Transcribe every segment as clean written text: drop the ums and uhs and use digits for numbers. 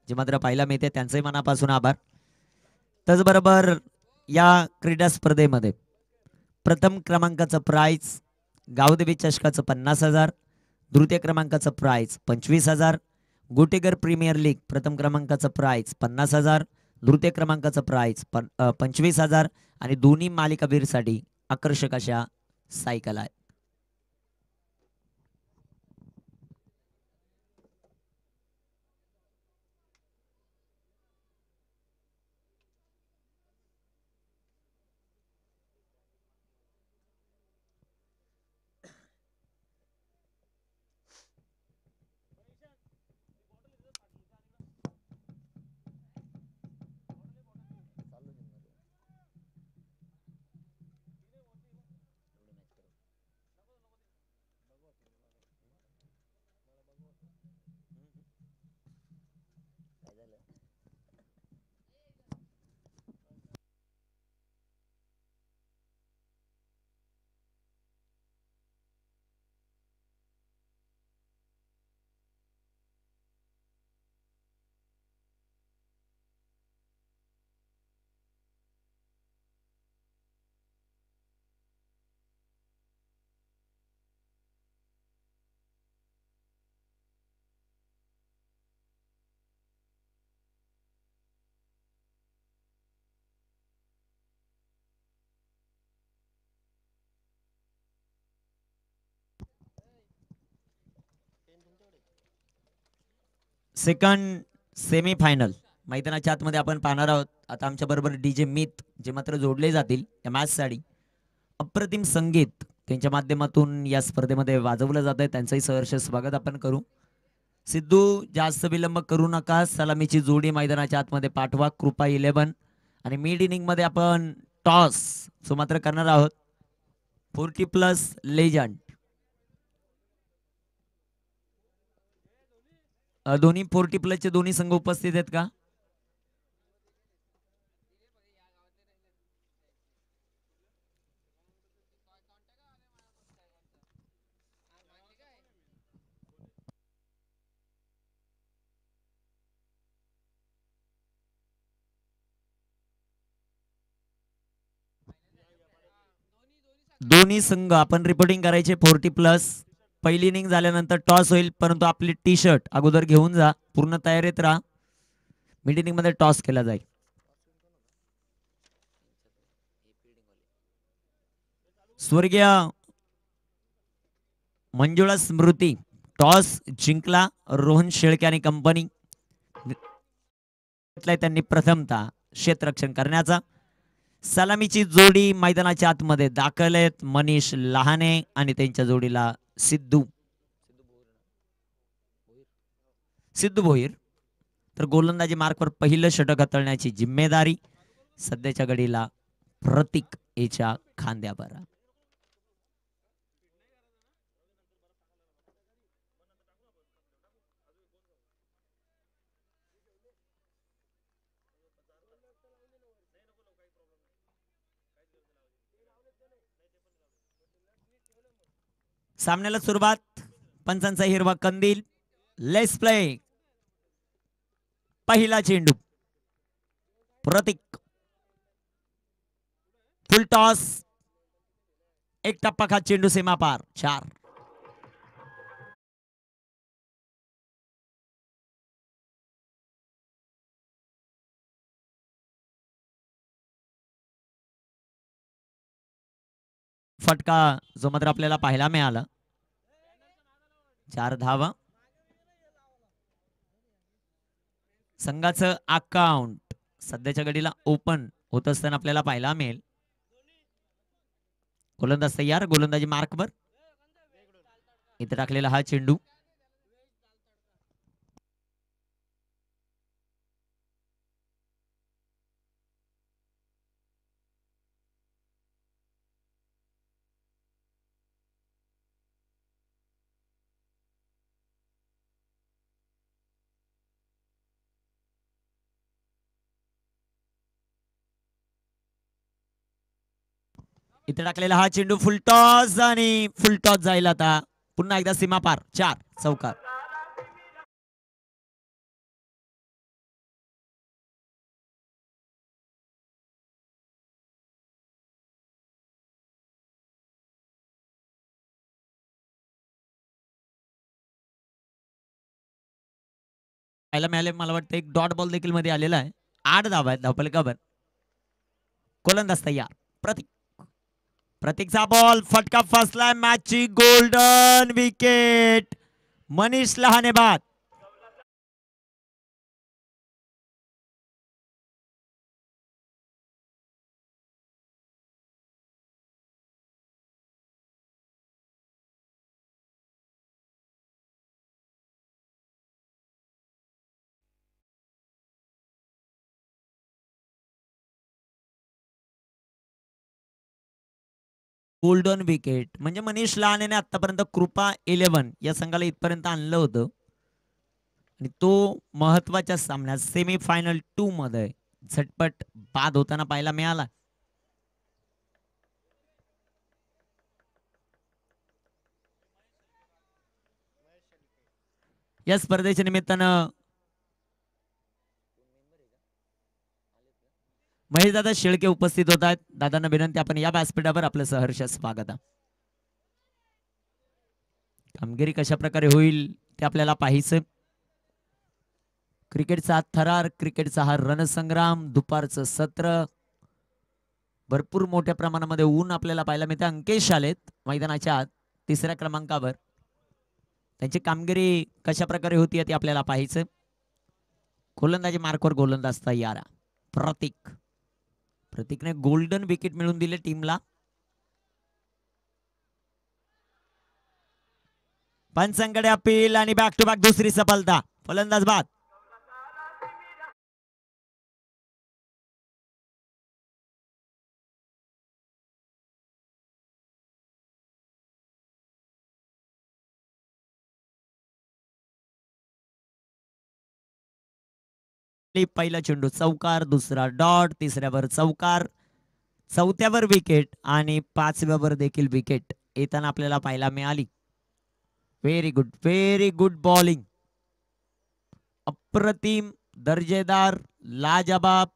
जे मात्र पाहायला मिळते त्यांचंही मनापासून आभार. त्याचबरोबर या क्रीडा स्पर्धेमध्ये प्रथम क्रमांकाचं प्राइज गावदेवी चषकाचं 50,000, द्वितीय क्रमांकाचं प्राइज 25,000, गोटेगर प्रीमियर लीग प्रथम क्रमांकाचं प्राइज 50,000, द्वितीय क्रमांकाचं प्राइज 25,000 आणि दोन्ही मालिकावीरसाठी आकर्षक अशा सायकल आहेत. सेकंड सेमीफायनल मैदानाच्या आतमध्ये आपण पाहणार आहोत. आता आमच्या बरोबर डीजे मित जे मात्र जोडले जातील या मॅचसाठी. अप्रतिम संगीत त्यांच्या माध्यमातून या स्पर्धेमध्ये वाजवलं जात आहे, त्यांचंही सहर्ष स्वागत आपण करू. सिद्धू जास्त विलंब करू नका, सलामीची जोडी मैदानाच्या आतमध्ये पाठवा कृपा 11. आणि मिड इनिंग मध्ये आपण टॉस सो मात्र करणार आहोत. 40+ लेजंड दोन्ही 40+ चे दोन्ही संघ उपस्थित आहेत का? दोन्ही संघ आपण रिपोर्टिंग करायचे 40+. पहिली इनिंग झाल्यानंतर टॉस होईल, परंतु आपली टी शर्ट अगोदर घेऊन जा, पूर्ण तयारीत राहा. मिड इनिंग मध्ये टॉस केला जाईल. स्वर्गीय मंजुळा स्मृती टॉस जिंकला. रोहन शेळके आणि कंपनी त्यांनी प्रथमतः क्षेत्ररक्षण करण्याचा. सलामीची जोडी मैदानाच्या आतमध्ये दाखल आहेत मनीष लहाने आणि त्यांच्या जोडीला सिद्धू भोईर. तर गोलंदाजी मार्कवर पहिलं षटक हाताळण्याची जिम्मेदारी सध्याच्या घडीला प्रतीक याच्या खांद्यावर. सामन्याला सुरुवात. पंचांचा हिरवा कंदील. Let's play. पहिला चेंडू प्रतीक. फुल टॉस. एक टप्पा खात चेंडू सीमा पार. 4. फटका जो मात्र आपल्याला पाहायला मिळाला. 4 धावा. संघाचं अकाउंट सध्याच्या घडीला ओपन होत असताना आपल्याला पाहायला मिळेल. गोलंदाज तयार. गोलंदाजी मार्कवर. इथे टाकलेला हा चेंडू इथे टाकलेला हा चेंडू फुल टॉस आणि फुल टॉस जाईल आता. पुन्हा एकदा सीमा पार. 4 चौकार. पाहायला मिळाले. मला वाटतं एक डॉट बॉल देखील मध्ये आलेला आहे. 8 धावा आहेत धावफलकावर. गोलंदाज तयार. प्रतीकचा बॉल फटका फसलाय. मॅचची गोल्डन विकेट मनीष लहाने बाद. गोल्डन विकेट म्हणजे मनीष लहानेने आतापर्यंत कृपा 11 या संघाला इथपर्यंत आणलं होतं आणि तो महत्वाच्या सामन्यात सेमीफायनल 2 मध्ये झटपट बाद होताना पाहायला मिळाला. या स्पर्धेच्या निमित्तानं महेश दादा शेळके उपस्थित होत आहेत. दादांना विनंती आपण या व्यासपीठावर आपलं सहर्ष स्वागत. कामगिरी कशा प्रकारे होईल ते आपल्याला पाहायचं. क्रिकेटचा थरार, क्रिकेटचा हा रणसंग्राम, दुपारचं सत्र, भरपूर मोठ्या प्रमाणामध्ये ऊन आपल्याला पाहायला मिळते. अंकेश आलेत मैदानाच्या आत 3ऱ्या क्रमांकावर. त्यांची कामगिरी कशा प्रकारे होती ते आपल्याला पाहायचं. गोलंदाजी मार्कवर गोलंदाज तयार. प्रतीकने गोल्डन विकेट मिळवून दिले टीमला. पंचांकडे अपील आणि बॅक टू बॅक दुसरी सफलता. फलंदाज बाद. पहिला चेंडू चौकार, दुसरा डॉट, तिसऱ्यावर चौकार, चौथ्यावर विकेट आणि 5व्यावर देखील विकेट येताना आपल्याला पाहायला मिळाली. Very good bowling. अप्रतिम, दर्जेदार, लाजबाब.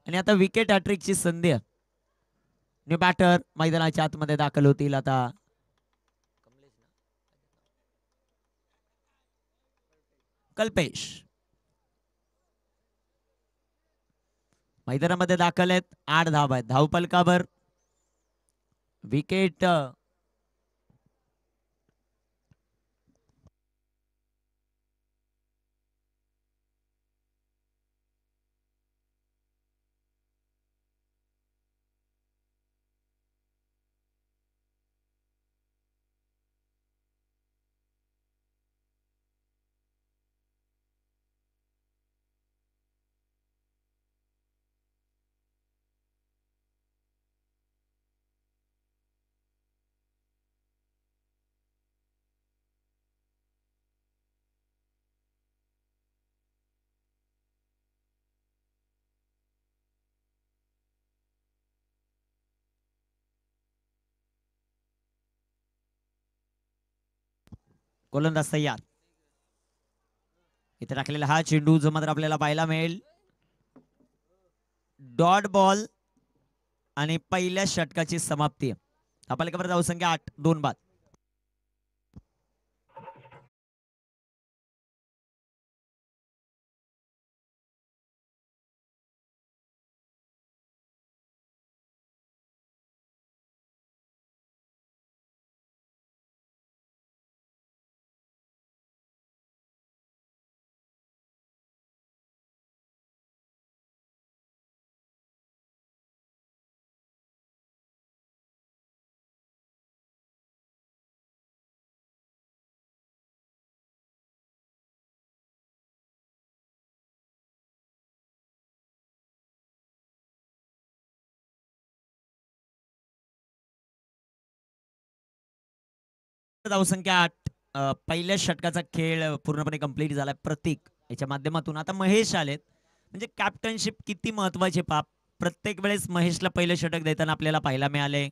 आणि आता विकेट हॅट्रिकची संधी. न्यू बॅटर मैदानाच्या आतमध्ये दाखल होतील. आता कल्पेश मैदानामध्ये दाखल आहेत. 8 धावा आहेत धावफलकावर. विकेट गोलंदाज तयार. इथे टाकलेला हा चेंडू जो मात्र आपल्याला पाहायला मिळेल डॉट बॉल आणि पहिल्या षटकाची समाप्ती. धावफलकावर धावसंख्या 8, 2 बाद. धावसंख्या 8. पहिल्या षटकाचा खेळ पूर्णपणे कंप्लीट झाला प्रतीक याच्या माध्यमातून. आता महेश आलेत. म्हणजे कॅप्टनशिप किती महत्वाचे पाप. प्रत्येक वेळेस महेशला पहिलं षटक देताना आपल्याला पाहायला मिळाले.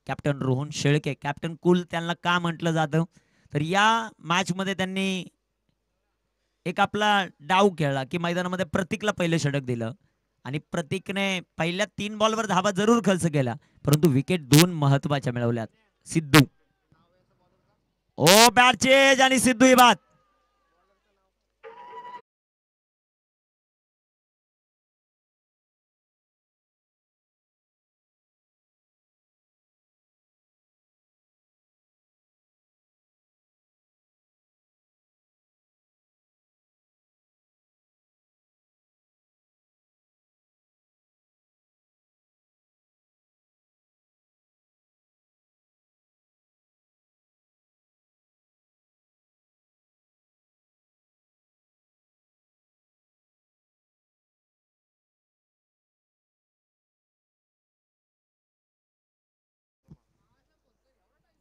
कॅप्टन रोहन शेळके, कॅप्टन कुल त्यांना का म्हटलं जातं, तर या मॅच मध्ये त्यांनी एक आपला डाव खेळला की मैदानामध्ये प्रतीकला पहिलं षटक दिलं आणि प्रतीकने पहिल्या 3 बॉलवर धावा जरूर खर्च केला, परंतु विकेट 2 महत्वाच्या मिळवल्यात. सिद्धू ओ बॅट चेंज आणि सिद्धू ही बाद.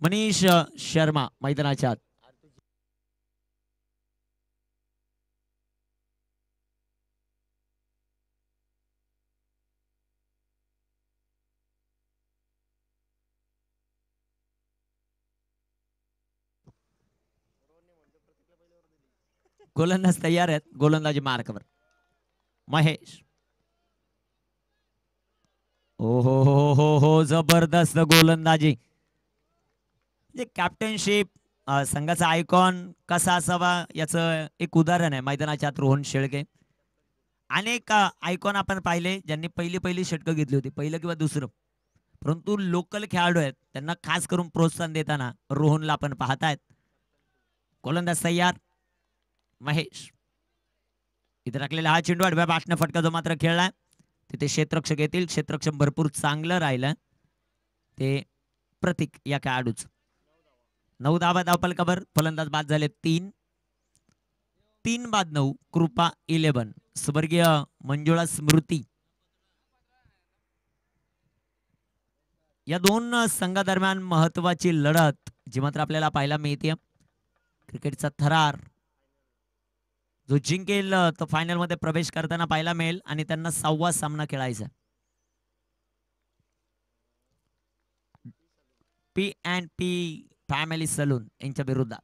मनीष शर्मा मैदानाच्या आत. गोलंदाज तयार आहेत. गोलंदाजी मार्कवर महेश. ओ हो जबरदस्त गोलंदाजी. म्हणजे कॅप्टनशिप, संघाचा आयकॉन कसा असावा याचं एक उदाहरण आहे मैदानाच्या आत रोहन शेळके. अनेक आयकॉन आपण पाहिले ज्यांनी पहिली पहिली षटकं घेतली होती, पहिलं किंवा दुसरं. परंतु लोकल खेळाडू आहेत त्यांना खास करून प्रोत्साहन देताना रोहनला आपण पाहतायत. गोलंदाज तयार महेश. इथे टाकलेला हा चेंडू आडव्या बाटण्या फटका जो मात्र खेळलाय तिथे क्षेत्ररक्षक येतील. क्षेत्ररक्षक भरपूर चांगलं राहिलं ते प्रतीक या खेळाडूच. 9 धावा धावपलकावर. फलंदाज बाद झाले 3. 3 बाद 9. कृपा 11. स्वर्गीय मंजुळा स्मृती. या दोन संघादरम्यान महत्वाची लढत जी मात्र आपल्याला पाहायला मिळते. क्रिकेटचा थरार जो जिंकेल तो फायनल मध्ये प्रवेश करताना पाहायला मिळेल आणि त्यांना 6वा सामना खेळायचा. P&P फॅमिली सलून यांच्या विरुद्धात.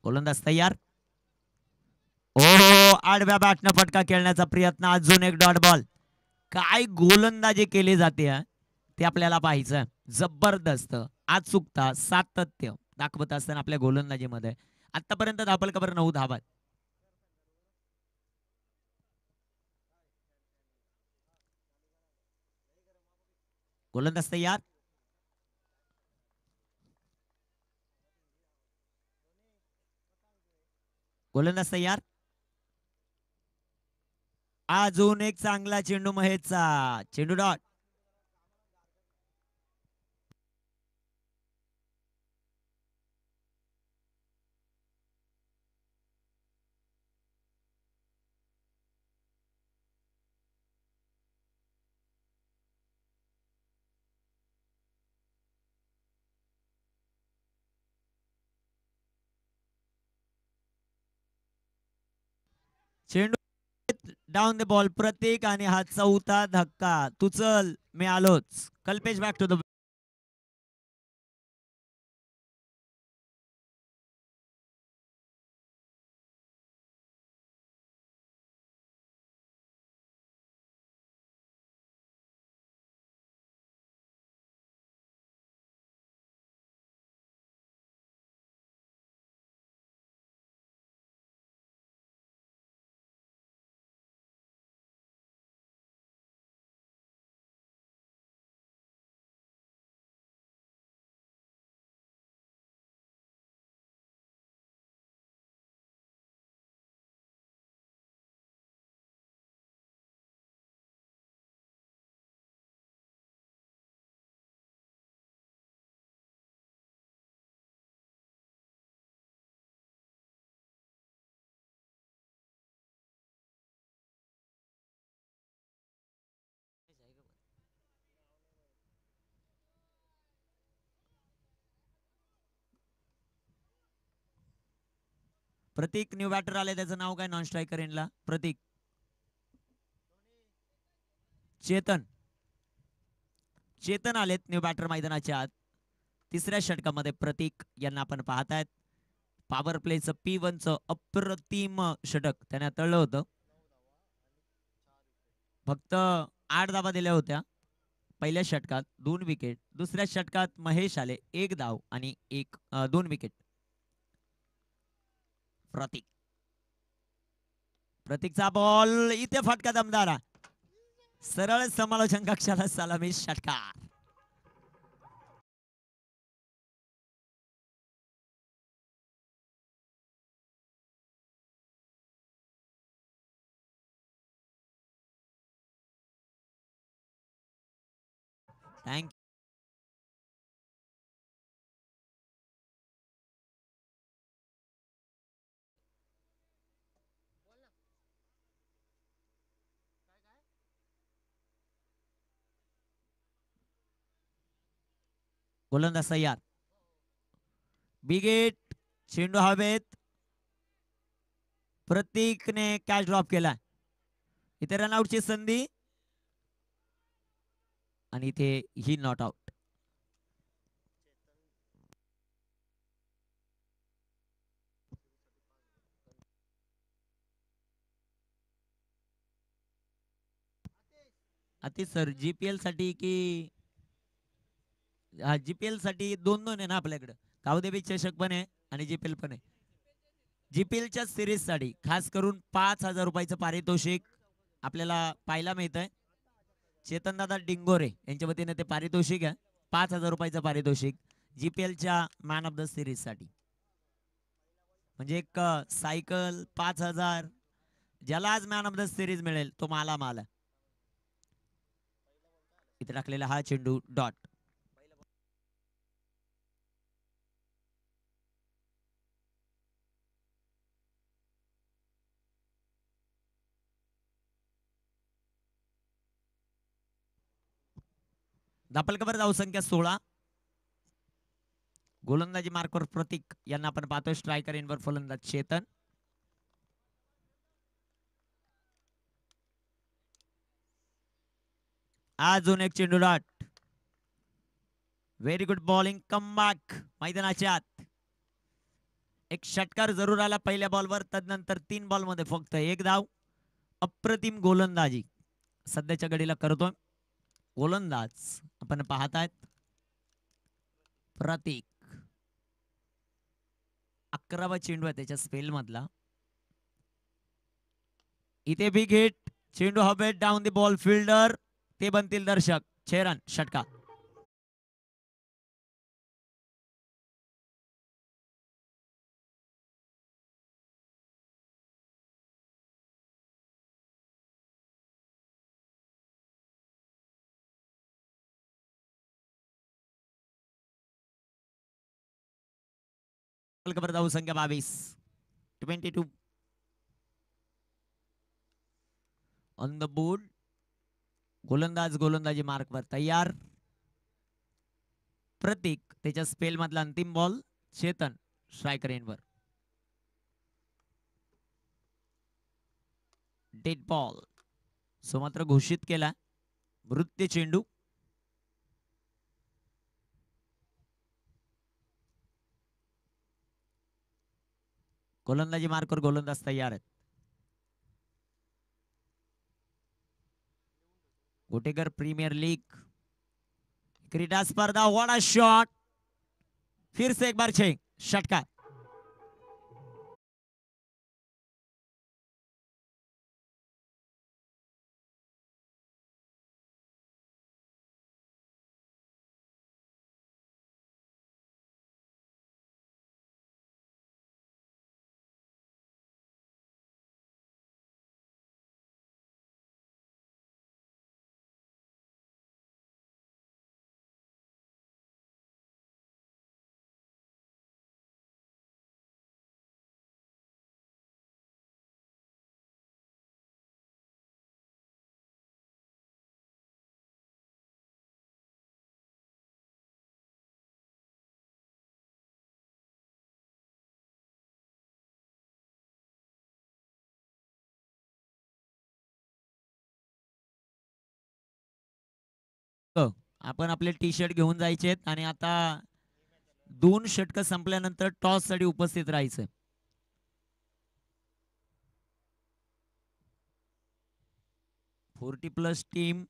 गोलंदाज तयार. ओ आडव्या बॅटनं फटका खेळण्याचा प्रयत्न. अजून एक डॉट बॉल. काय गोलंदाजी केली जाते ते आपल्याला पाहायचं. जबरदस्त अचूकता सातत्य दाखवत असताना आपल्या गोलंदाजीमध्ये आतापर्यंत धापलकावर 9 धावा. गोलंदाज तयार. गोलंदाज तयार. अजून एक चांगला चेंडू महेशचा. चेंडू डॉट. चेंडू डाऊन द बॉल. प्रतीक आणि हा चौथा धक्का. तू चल मी आलोच. Kalpesh back to the. Prateek new batter आले. त्याचं नाव काय नॉन स्ट्रायकर इनला? प्रतीक. चेतन. चेतन आलेत न्यू बॅटर मैदानाच्या आत. तिसऱ्या षटकामध्ये प्रतीक यांना आपण पाहतायत. पॉवर प्लेचं P1चं अप्रतिम षटक त्याने तळलं होतं. फक्त 8 धावा दिल्या होत्या पहिल्या षटकात. 2 विकेट. दुसऱ्या षटकात महेश आले. 1 धाव आणि 2 विकेट. प्रतीक. प्रतीकचा बॉल. इथे फटका दमदार. सरळ समालोचन कक्षाला सलामी. षटकार. थँक. गोलंदाज तयार. बिग हिट, चेंडू हवेत. प्रतीकने कॅच ड्रॉप केला. इथे रनआउटची संधी आणि इथे ही नॉट आउट. अति सर जीपीएल साठी की हा जीपीएल साठी दोन दोन आहे ना आपल्याकडे. कावदेवी चषक पण आहे आणि जीपीएल पण आहे. जीपीएलच्या सिरीज साठी खास करून 5,000 रुपयाचं पारितोषिक आपल्याला पाहायला मिळत आहे. चेतनदादा डिंगोरे यांच्या वतीने ते पारितोषिक आहे. 5,000 रुपयाचं पारितोषिक जीपीएलच्या मॅन ऑफ द सिरीज साठी. म्हणजे एक सायकल 5,000. ज्याला आज मॅन ऑफ द सिरीज मिळेल तो माला माल. इथे टाकलेला हा चेंडू डॉट. धापलकबर धाव संख्या 16. गोलंदाजी मार्कवर प्रतीक यांना आपण पाहतोय. स्ट्रायकर इनवर फलंदाज चेतन. अजून एक चेंडू dot. Very good bowling comeback मैदानाच्या आत. एक षटकार जरूर आला पहिल्या बॉलवर. तदनंतर 3 बॉल मध्ये फक्त 1 धाव. अप्रतिम गोलंदाजी सध्याच्या घडीला करतोय गोलंदाज आपण पाहतायत प्रतीक. 11वा चेंडू आहे त्याच्या स्पेल मधला. इथे बिग हिट. चेंडू हवेत. Down the ball fielder. ते बनतील दर्शक. 6 रन षटकार. धाव संख्या 22. 22 ऑन द बोर्ड. गोलंदाज गोलंदाजी मार्कवर तयार. प्रतीक त्याच्या स्पेल मधला अंतिम बॉल. चेतन स्ट्रायकर एंडवर. डेड बॉल सो मात्र घोषित केला. मृत्यू चेंडू. गोलंदाजी मार्कवर गोलंदाज तयार आहेत. गोटेकर प्रीमियर लीग क्रीडा स्पर्धा. What a shot. फिर से एक बार 6 षटकार. आपण आपले टी शर्ट घेऊन जायचे आणि आता 2 षटक संपल्यानंतर टॉस साठी उपस्थित राहायचं. +40 टीम.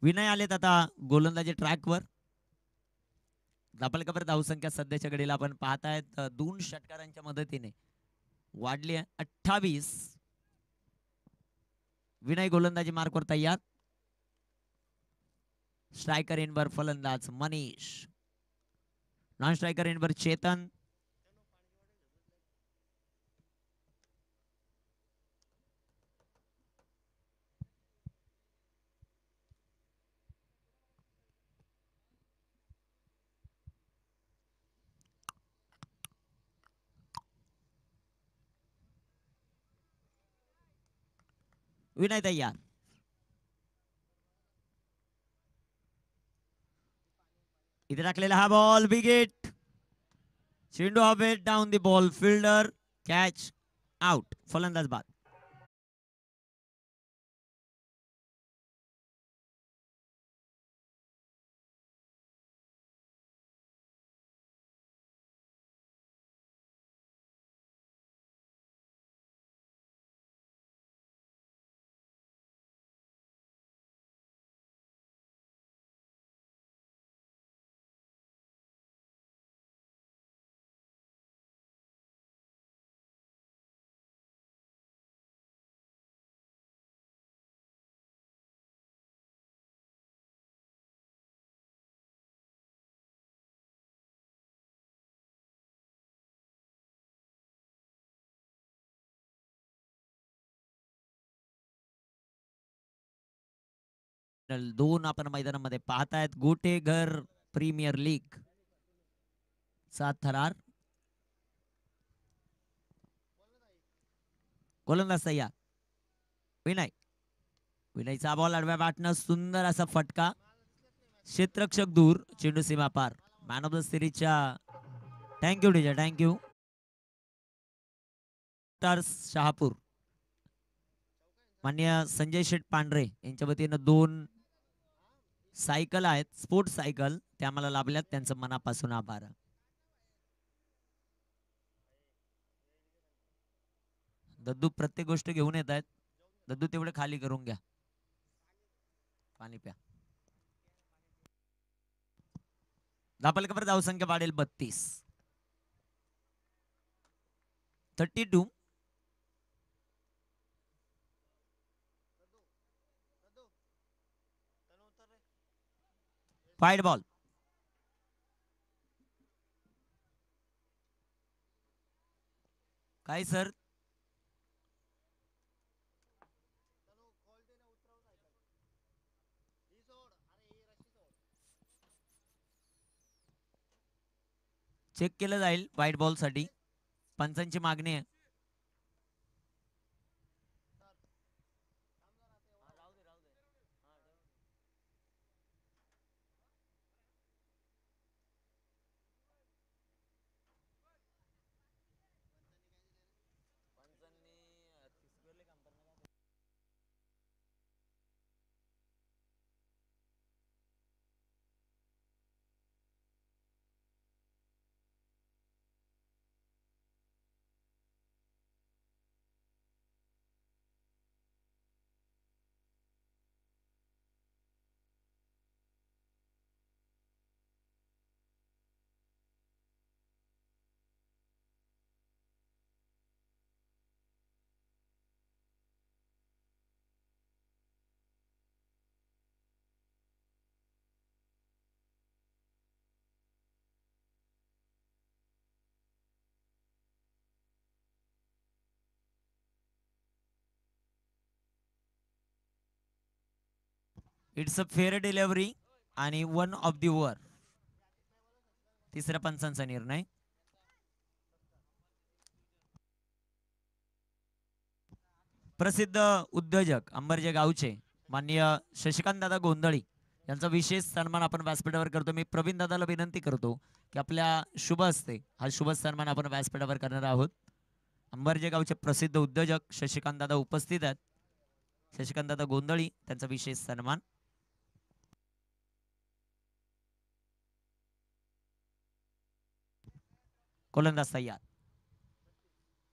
विनय आलेत आता गोलंदाजी ट्रॅकवर. धापलकबर धावसंख्या सध्याच्या घडीला आपण पाहतायत 2 षटकारांच्या मदतीने वाढली आहे 28. विनय गोलंदाजी मार्कवर तयार. स्ट्रायकर इनवर फलंदाज मनीष. नॉन स्ट्रायकर इनवर चेतन. विनय तयार. इथे टाकलेला हा बॉल विकेट. चेंडू हवेत down the ball. Fielder catch out. फलंदाज बाद. दोन आपण मैदानामध्ये पाहतायत. गोटेघर प्रीमियर लीग चा थरार. गोलंदाज तयार. विनय. विनयचा बॉल आडव्या बॅटनं सुंदर असा फटका. क्षेत्ररक्षक दूर. चेंडू सीमा पार. मॅन ऑफ द सिरीजच्या थँक्यू डीजे थँक्यू. शहापूर मान्य संजय शेठ पांढरे यांच्या वतीनं 2 सायकल आहेत. स्पोर्ट्स सायकल त्या मला लाभल्यात. त्यांचं मनापासून आभार. दद्दू प्रत्येक गोष्ट घेऊन येत आहेत. दद्दू तेवढे खाली करून घ्या. पाणी प्या. धापलकर धावसंख्या वाढेल 32. 32. Wide ball. काय सर. चेक केलं जाईल वाईट बॉल साठी. पंचांची मागणी आहे. इट्स अ फेअर डिलिव्हरी आणि 1 ऑफ दी ओव्हर. तिसऱ्या पंचांचा निर्णय. प्रसिद्ध उद्योजक अंबरजे गावचे माननीय शशिकांत दादा गोंधळी यांचा विशेष सन्मान आपण व्यासपीठावर करतो. मी प्रवीण दादाला विनंती करतो की आपल्या शुभ हस्ते हा शुभ सन्मान आपण व्यासपीठावर करणार आहोत. अंबरजे गावचे प्रसिद्ध उद्योजक शशिकांत दादा उपस्थित आहेत. शशिकांत दादा गोंधळी त्यांचा विशेष सन्मान. गोलंदाज तयार.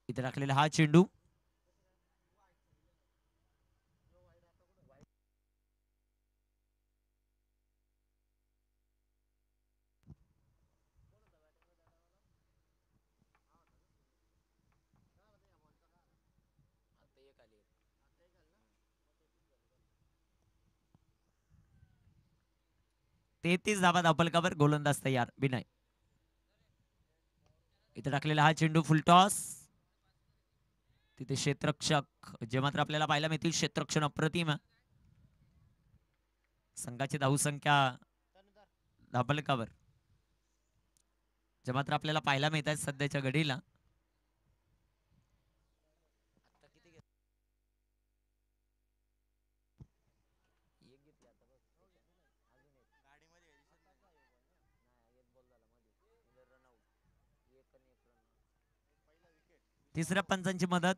इथे राखलेला हा चेंडू. 33 धावा धापलकावर, गोलंदाज तयार विनय. इथे टाकलेला हा चेंडू फुलटॉस. तिथे क्षेत्ररक्षक जे मात्र आपल्याला पाहायला मिळतील, क्षेत्ररक्षण अप्रतिम. संघाची धावसंख्या धापलकावर जे मात्र आपल्याला पाहायला मिळत आहेत सध्याच्या घडीला. तिसऱ्या पंचांची मदत.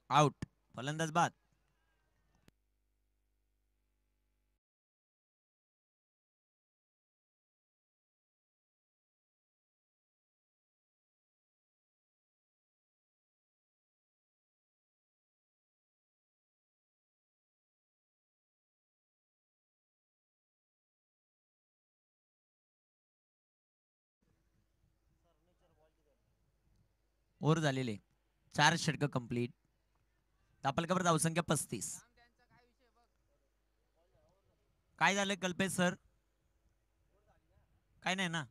आउट, फलंदाज बाद. ओव्हर झालेले, 4 षटक कंप्लीट. धापलकावर धावसंख्या 35. काय झालं कल्पेश सर? काय नाही ना.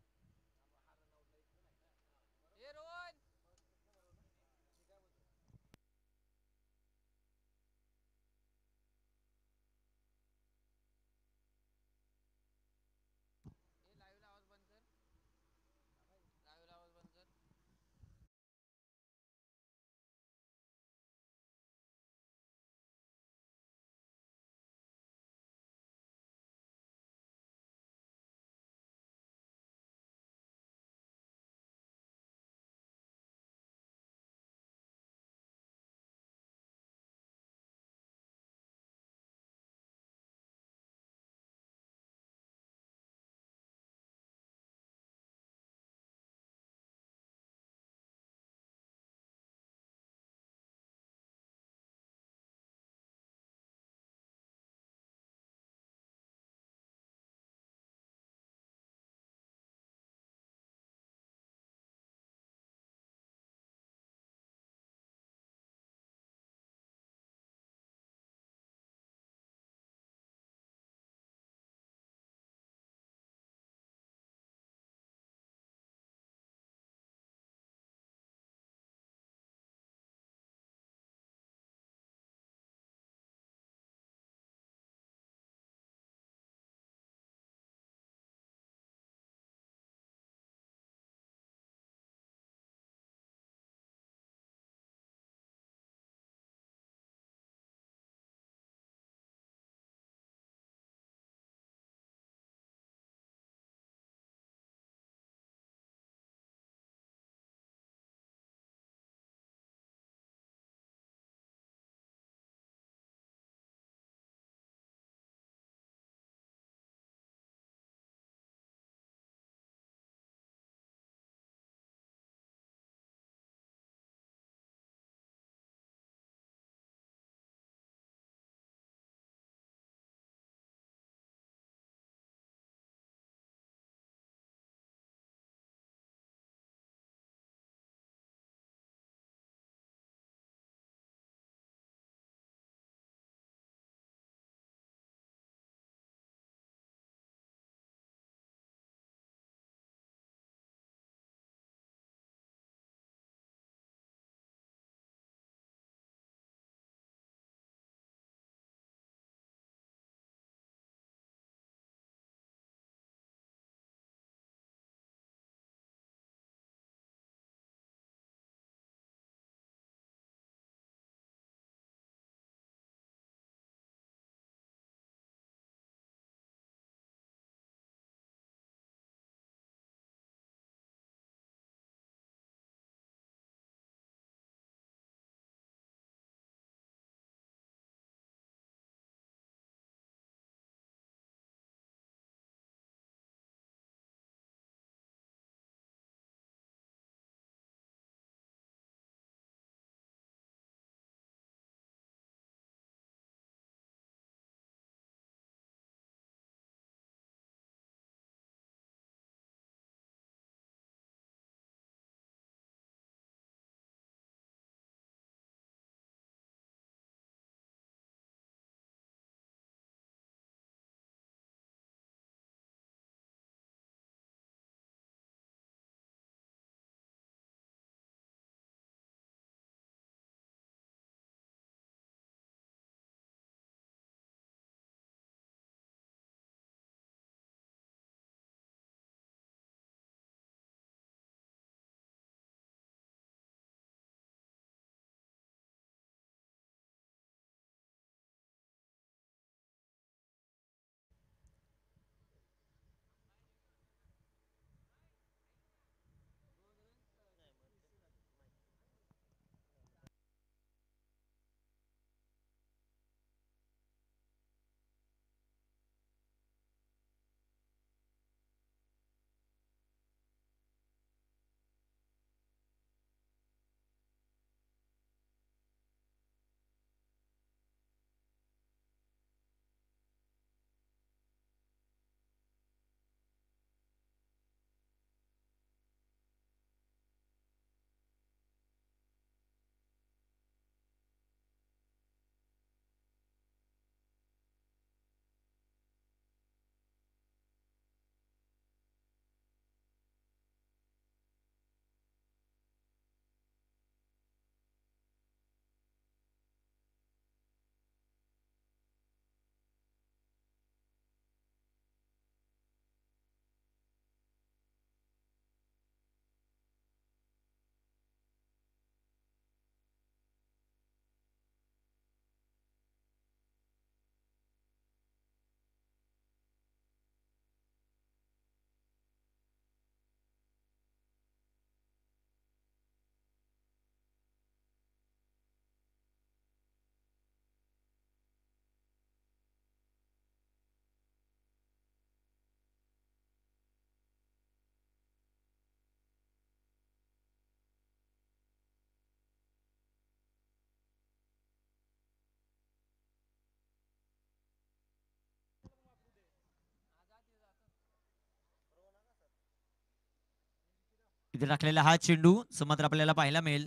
इथे टाकलेला हा चेंडू मात्र आपल्याला पाहायला मिळेल.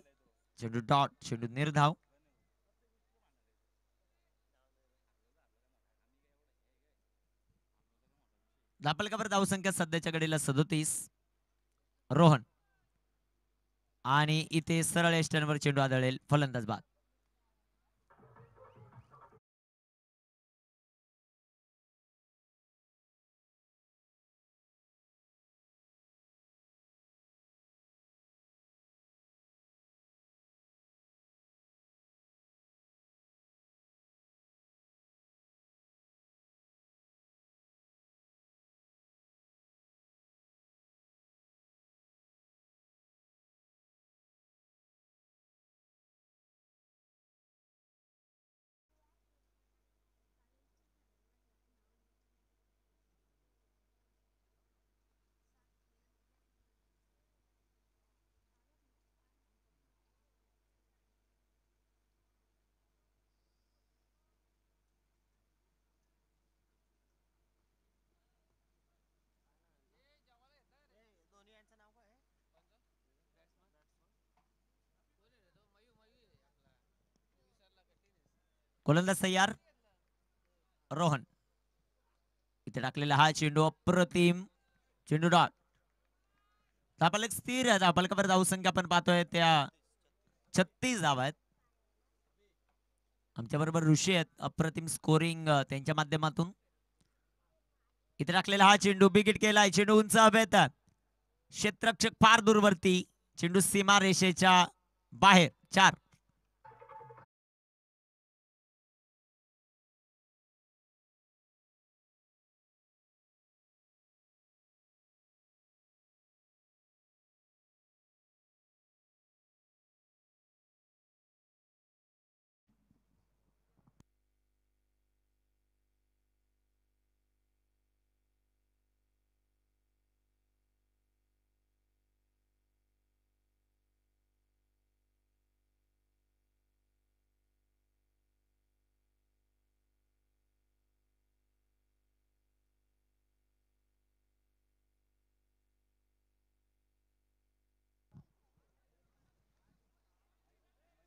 चेंडू डॉट, चेंडू निर्धाव. धापलकावर धावसंख्या सध्याच्या घडीला 37. रोहन आणि इथे सरळ एस्टनवर चेंडू आदळेल. फलंदाज बाद. गोलंदाज तयार. रोहन इथे टाकलेला हा चेंडू अप्रतिम. चेंडू डॉट. धापलक स्थिर आहे. धापलकावर धावसंख्या आपण पाहतोय त्या 36 धावा आहेत. आमच्या बरोबर ऋषी आहेत. अप्रतिम स्कोरिंग त्यांच्या माध्यमातून. इथे टाकलेला हा चेंडू बिगिट केलाय. चेंडू उंच हवेत. क्षेत्ररक्षक फार दूरवरती. चेंडू सीमा रेषेच्या बाहेर. 4.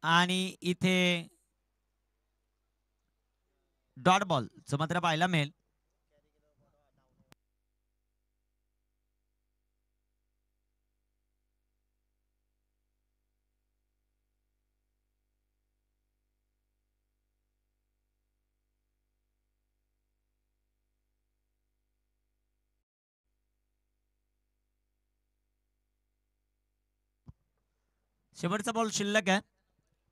आणि इथे डॉट बॉल मात्र पाहायला मिळेल. शेवटचा बॉल शिल्लक आहे.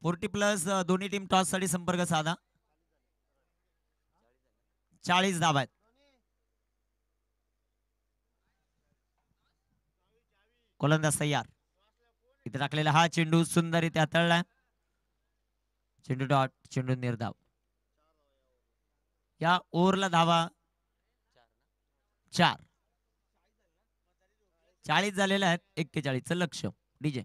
40+ दोन्ही टीम टॉस साठी संपर्क साधा. 40 धावा आहेत. गोलंदाज तयार. इथे टाकलेला हा चेंडू सुंदर इथे हाताळलाय. चेंडू डॉट, चेंडू निर्धाव. या ओव्हरला धावा 4. 40 झालेल्या आहेत. 41चं लक्ष. डीजे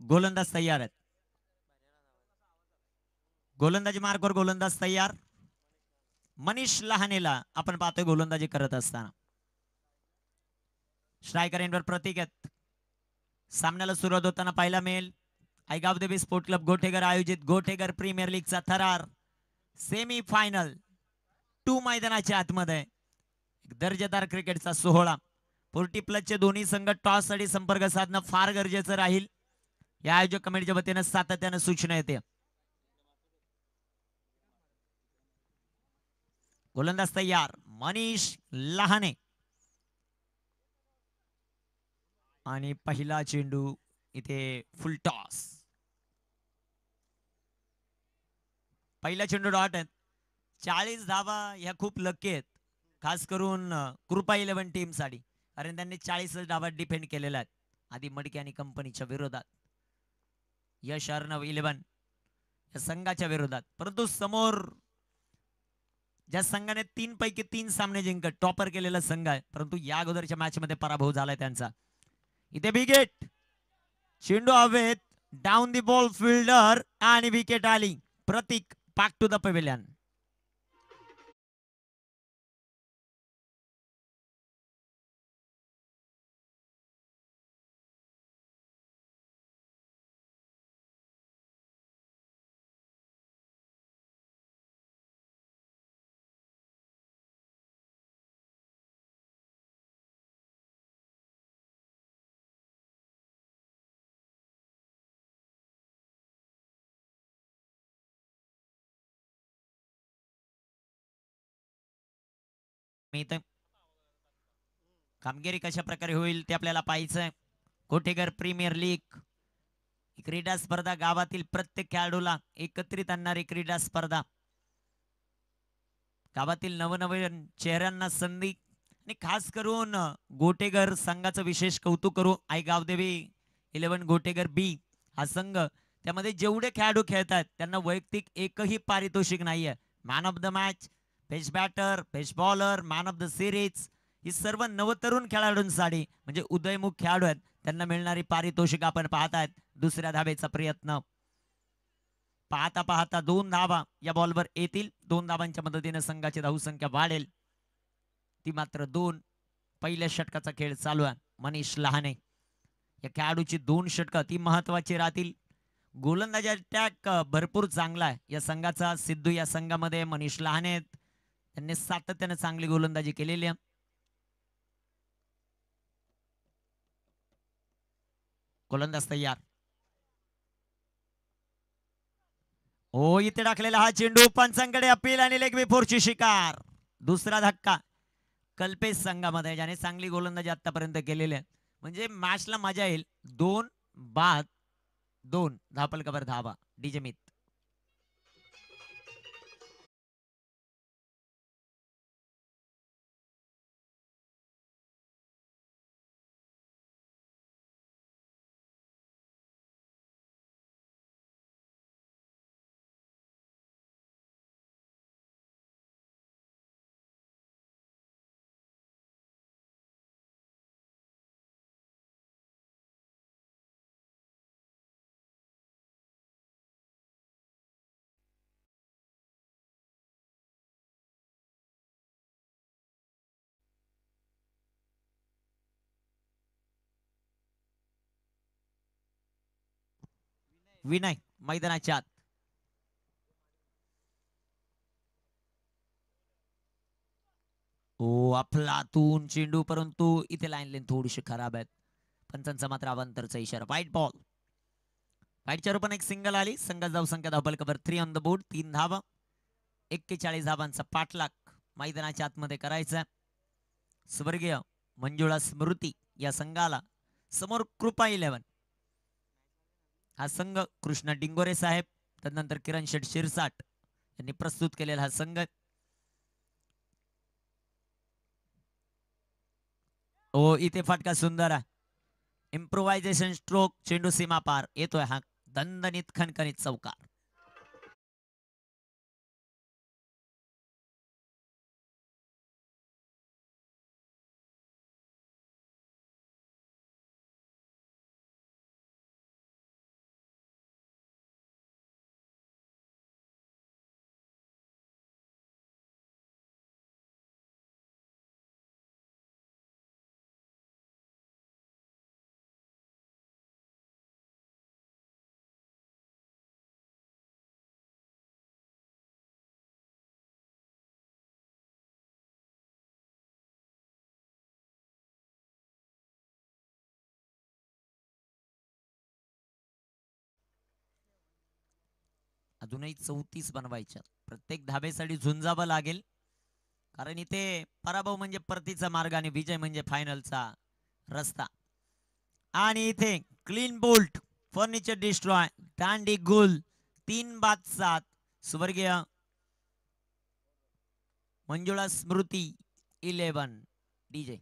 गोलंदाज तयार आहेत. गोलंदाजी मार्कवर गोलंदाज तयार. मनीष लहानेला आपण पाहतोय गोलंदाजी करत असताना. स्ट्रायकर एंडवर प्रतीक आहेत. सामन्याला सुरुवात होताना पाहायला मिळेल आयगाव देवी स्पोर्ट क्लब गोठेगर आयोजित गोठेगर प्रीमियर लीगचा थरार सेमी फायनल 2 मैदानाच्या आतमध्ये एक दर्जेदार क्रिकेटचा सोहळा. 40+ दोन्ही संघ टॉस साठी संपर्क साधणं फार गरजेचं राहील. या आयोजक कमिटीच्या वतीने सातत्याने सूचना येते. गोलंदाज तयार मनीष लहाने आणि पहिला चेंडू इथे फुल टॉस. पहिला चेंडू डॉट आहेत. 40 धावा ह्या खूप लकी आहेत, खास करून कृपा 11 टीम साठी, कारण त्यांनी 40 धावा डिफेंड केलेल्या आहेत आधी मडके आणि कंपनीच्या विरोधात. यश अर्णव 11 या संघाच्या विरोधात. परंतु समोर ज्या संघाने 3 पैकी 3 सामने जिंकत टॉपर केलेला संघ आहे, परंतु या अगोदरच्या मॅच मध्ये पराभव झालाय त्यांचा. इथे विकेट, चेंडू हवेत, डाऊन दी बॉल फिल्डर आणि विकेट आली. प्रतीक back to the pavilion. कामगिरी कशा प्रकारे होईल ते आपल्याला पाहायचंय. कोठेकर प्रीमियर लीग क्रीडा स्पर्धा, गावातील प्रत्येक खेळाडूला एकत्रित आणणारी क्रीडा स्पर्धा, गावातील नवनवीन चेहऱ्यांना संधी आणि खास करून गोटेगर संघाचं विशेष कौतुक करू. आई गावदेवी 11 गोटेगर बी हा संघ, त्यामध्ये जेवढे खेळाडू खेळतात त्यांना वैयक्तिक एकही पारितोषिक नाहीये. Man of the match, best batter, best bowler, man of the series ही सर्व नवतरुण खेळाडूंसाठी म्हणजे उदयमुख खेळाडू आहेत, त्यांना मिळणारी पारितोषिक आपण पाहतायत. दुसऱ्या धावेचा प्रयत्न, पाहता पाहता 2 धावा या बॉलवर येतील. 2 धावांच्या मदतीने संघाची धावसंख्या वाढेल, ती मात्र 2. पहिल्या षटकाचा खेळ चालू आहे. मनीष लहाने या खेळाडूची 2 षटकं ती महत्वाची राहतील. गोलंदाजी अटॅक भरपूर चांगला आहे या संघाचा. सिद्धू या संघामध्ये, मनीष लहाने त्यांनी सातत्याने चांगली गोलंदाजी केलेली आहे. गोलंदाज तयार. हो, इथे टाकलेला हा चेंडू पंचांकडे अपील आणि लेग बिफोरची शिकार. दुसरा धक्का कल्पेश संघामध्ये, ज्याने चांगली गोलंदाजी आतापर्यंत केलेली आहे. म्हणजे मॅचला मजा येईल. 2 बाद 2 धापलकावर धावा. डीजे मित. विनय मैदानाच्या आत. हो, अफलातून चेंडू, परंतु इथे लाईन लेन थोडीशी खराब आहेत. पंचांचा मात्र अवांतरचा इशारा. वाईट बॉल. वाईटच्या रूपाने एक सिंगल आली. संघात जाऊ संख्या धावबल कव्हर 3 ऑन द बोर्ड. 3 धावा. 41 धावांचा पाठलाग मैदानाच्या आतमध्ये करायचा. स्वर्गीय मंजुळा स्मृती या संघाला, समोर कृपा 11 हा संघ, कृष्णा डिंगोरे साहेब, त्यानंतर किरण शेठ शिरसाट यांनी प्रस्तुत केलेला हा संघ. ओ, इथे फटका सुंदर आहे. इम्प्रोव्हायझेशन स्ट्रोक, चेंडू सीमा पार येतोय हा दणदणीत खणखणीत चौकार. अजूनही 34 बनवायच्या. प्रत्येक धाबेसाठी झुंजावं लागेल, कारण इथे पराभव म्हणजे परतीचा मार्ग आणि विजय म्हणजे फायनलचा रस्ता. आणि इथे क्लीन बोल्ट, फर्निचर डिस्ट्रॉय, दांडी गुल, 3-7, स्वर्गीय मंजुळा स्मृती 11 डीजे.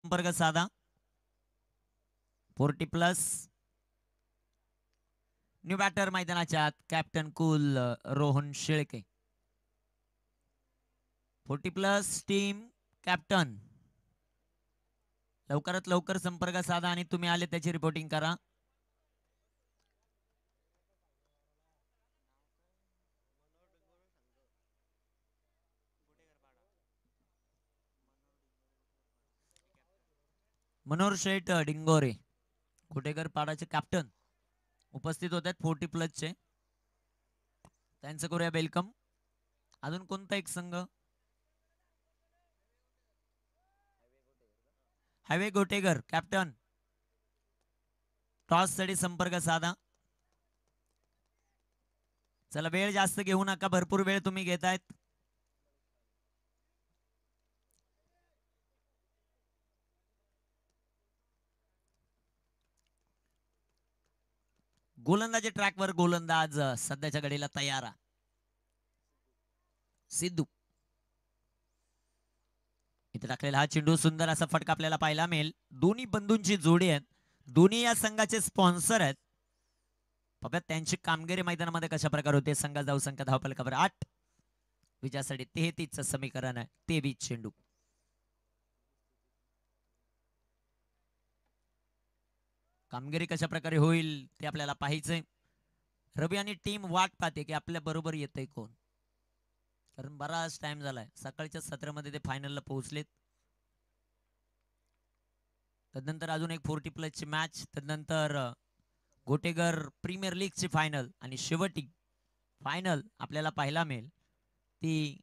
संपर्क साधा. 40+ न्यू बॅटर मैदानाच्या आत captain cool Rohan Shelke. 40+ team captain लवकरात लवकर संपर्क साधा आणि तुम्ही आले त्याची रिपोर्टिंग करा. मनोहर शेठ डिंगोरे कुटेकर पाडाचे कॅप्टन उपस्थित होत आहेत 40+ चे. त्यांचं करूया वेलकम. अजून कोणता एक संघ? Highway Gotekar captain. टॉस साठी संपर्क साधा. चला वेळ जास्त घेऊ नका, भरपूर वेळ तुम्ही घेतायत. गोलंदाजी ट्रॅकवर गोलंदाज सध्याच्या घडीला तयार. सिद्धू इथे टाकलेला हा चेंडू सुंदर असा फटका आपल्याला पाहायला मिळेल. दोन्ही बंधूंची जोडी आहेत, दोन्ही या संघाचे स्पॉन्सर आहेत. बघा त्यांची कामगिरी मैदानामध्ये कशा प्रकारे होते. संघा जाऊ संख्या धावफलकावर 8, विजयासाठी 33चं समीकरण आहे. 23 चेंडू. कामगिरी कशा प्रकारे होईल ते आपल्याला पाहायचंय. रवी आणि टीम वाट पाहते की आपल्या बरोबर येतंय कोण, कारण बराच टाइम झालाय. सकाळच्या सत्रामध्ये ते फायनलला पोहोचलेत. तदनंतर अजून एक 40+ ची मॅच, तदनंतर गोटेगर प्रीमियर लीगची फायनल आणि शेवटी फायनल आपल्याला पाहायला मिळेल ती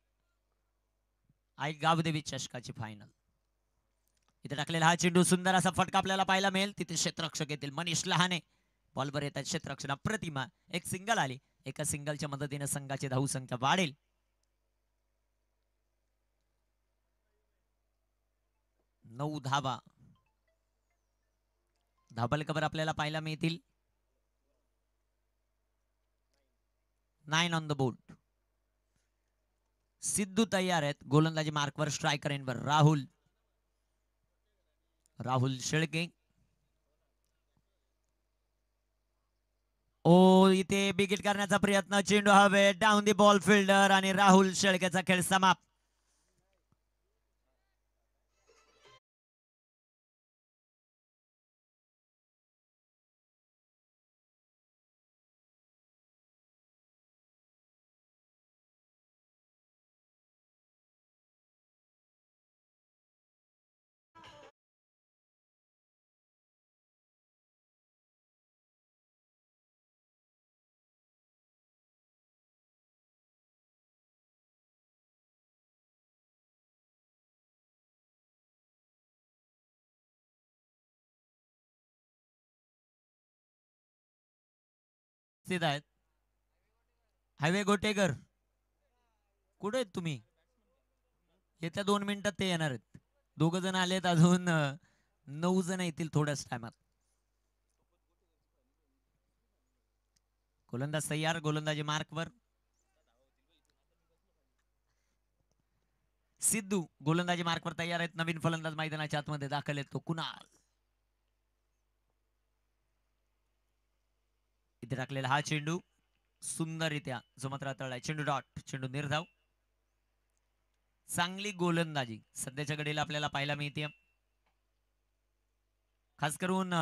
आई गावदेवी चषकाची फायनल. इथे टाकलेला हा चेंडू सुंदर असा फटका आपल्याला पाहायला मिळेल. तिथे क्षेत्ररक्षक येतील मनीष लहाने. बॉलवर येतात क्षेत्ररक्षण प्रतिमा. एक सिंगल आली. एका सिंगलच्या मदतीने संघाची धाव संख्या वाढेल. 9 धावा धावफलकावर आपल्याला पाहायला मिळतील. 9 ऑन द बोर्ड. सिद्धू तयार आहेत. गोलंदाजी मार्कवर स्ट्रायकर एंडवर राहुल शेळके. ओ इथे बिगिट करण्याचा प्रयत्न. चेंडू हवे डाऊन दी बॉल फिल्डर आणि राहुल शेळकेचा खेळ समाप्त. आहेत हायवे गोटेकर. कुठे आहेत तुम्ही? येत्या 2 मिनिटात ते येणार आहेत. 2 जण आलेत अजून. 9 जण येतील थोड्याच टायमात. गोलंदाज तयार. गोलंदाजी मार्कवर. सिद्धू गोलंदाजी मार्कवर तयार आहेत. नवीन फलंदाज मैदानाच्या आतमध्ये दाखल आहेत तो कुणाल. इथे टाकलेला हा चेंडू सुंदररित्या जो मात्र तळलाय. चेंडू डॉट, चेंडू निर्धाव. चांगली गोलंदाजी सध्याच्या घडीला आपल्याला पाहायला मिळते. खास करून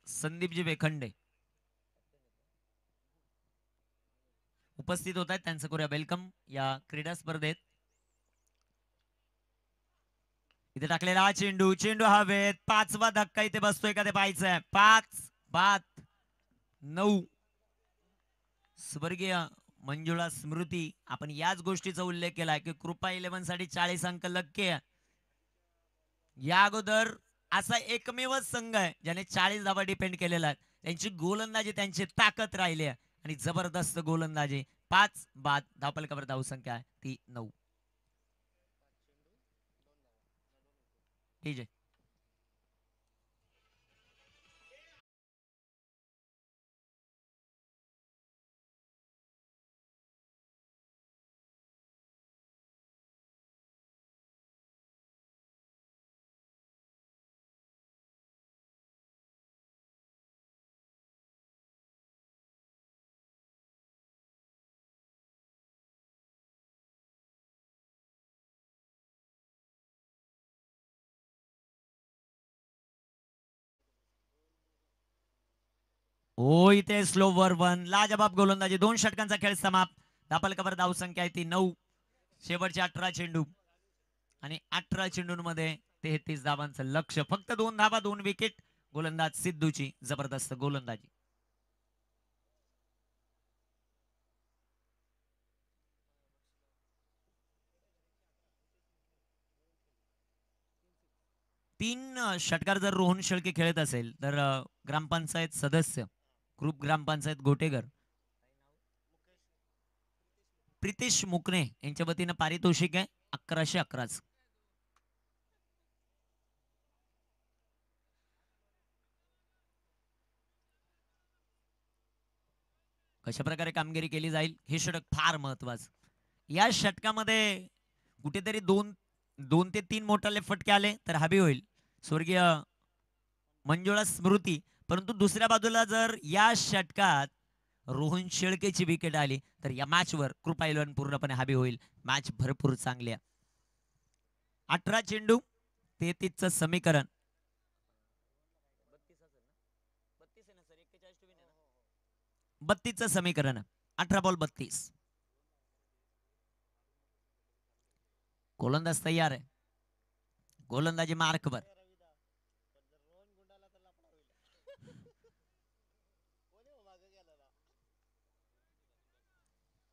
संदीपजी वेखंडे उपस्थित होत आहेत. त्यांचं करूया वेलकम या क्रीडा स्पर्धेत. इथे टाकलेला हा चेंडू, चेंडू हवेत. 5वा धक्का इथे बसतोय का ते पाहायचंय. 5-9. स्वर्गीय मंजुळा स्मृती, आपण याच गोष्टीचा उल्लेख केलाय की कृपा 11 साठी 40 अंक लक्के. या अगोदर असा एकमेव संघ आहे ज्याने 40 धावा डिपेंड केलेला आहे. त्यांची गोलंदाजी, त्यांची ताकद राहिली आहे आणि जबरदस्त गोलंदाजी. 5 बाद धावपलकावर धावसंख्या आहे ती 9. ठीक आहे. हो इथे स्लो वर 1. लाजबाब गोलंदाजी. 2 षटकांचा खेळ समाप्त. धापलकावर धावसंख्या आहे ती 9. शेवटचे 18 चेंडू आणि 18 चेंडूंमध्ये 33 धावांचं लक्ष. फक्त 2 धावा, 2 विकेट. गोलंदाज सिद्धूची जबरदस्त गोलंदाजी. तीन षटकार जर रोहन शेळके खेळत असेल तर ग्रामपंचायत सदस्य ग्रुप ग्रामपंचायत गोटेगर प्रितेश मुकणे यांच्या वतीनं पारितोषिक आहे 1111. कशा प्रकारे कामगिरी केली जाईल हे षटक फार महत्वाचं. या षटकामध्ये कुठेतरी 2 ते 3 मोठाले फटके आले तर हवी होईल स्वर्गीय मंजुळा स्मृती. परंतु दुसऱ्या बाजूला जर या षटकात रोहन शेळकेची विकेट आली तर या मॅचवर कृपा 11 पूर्णपणे हवी होईल. मॅच भरपूर चांगली आहे. 18 चेंडू 33चं समीकरण. 32चं समीकरण. 18 बॉल 32. गोलंदाज तयार आहे. गोलंदाजी मार्कवर.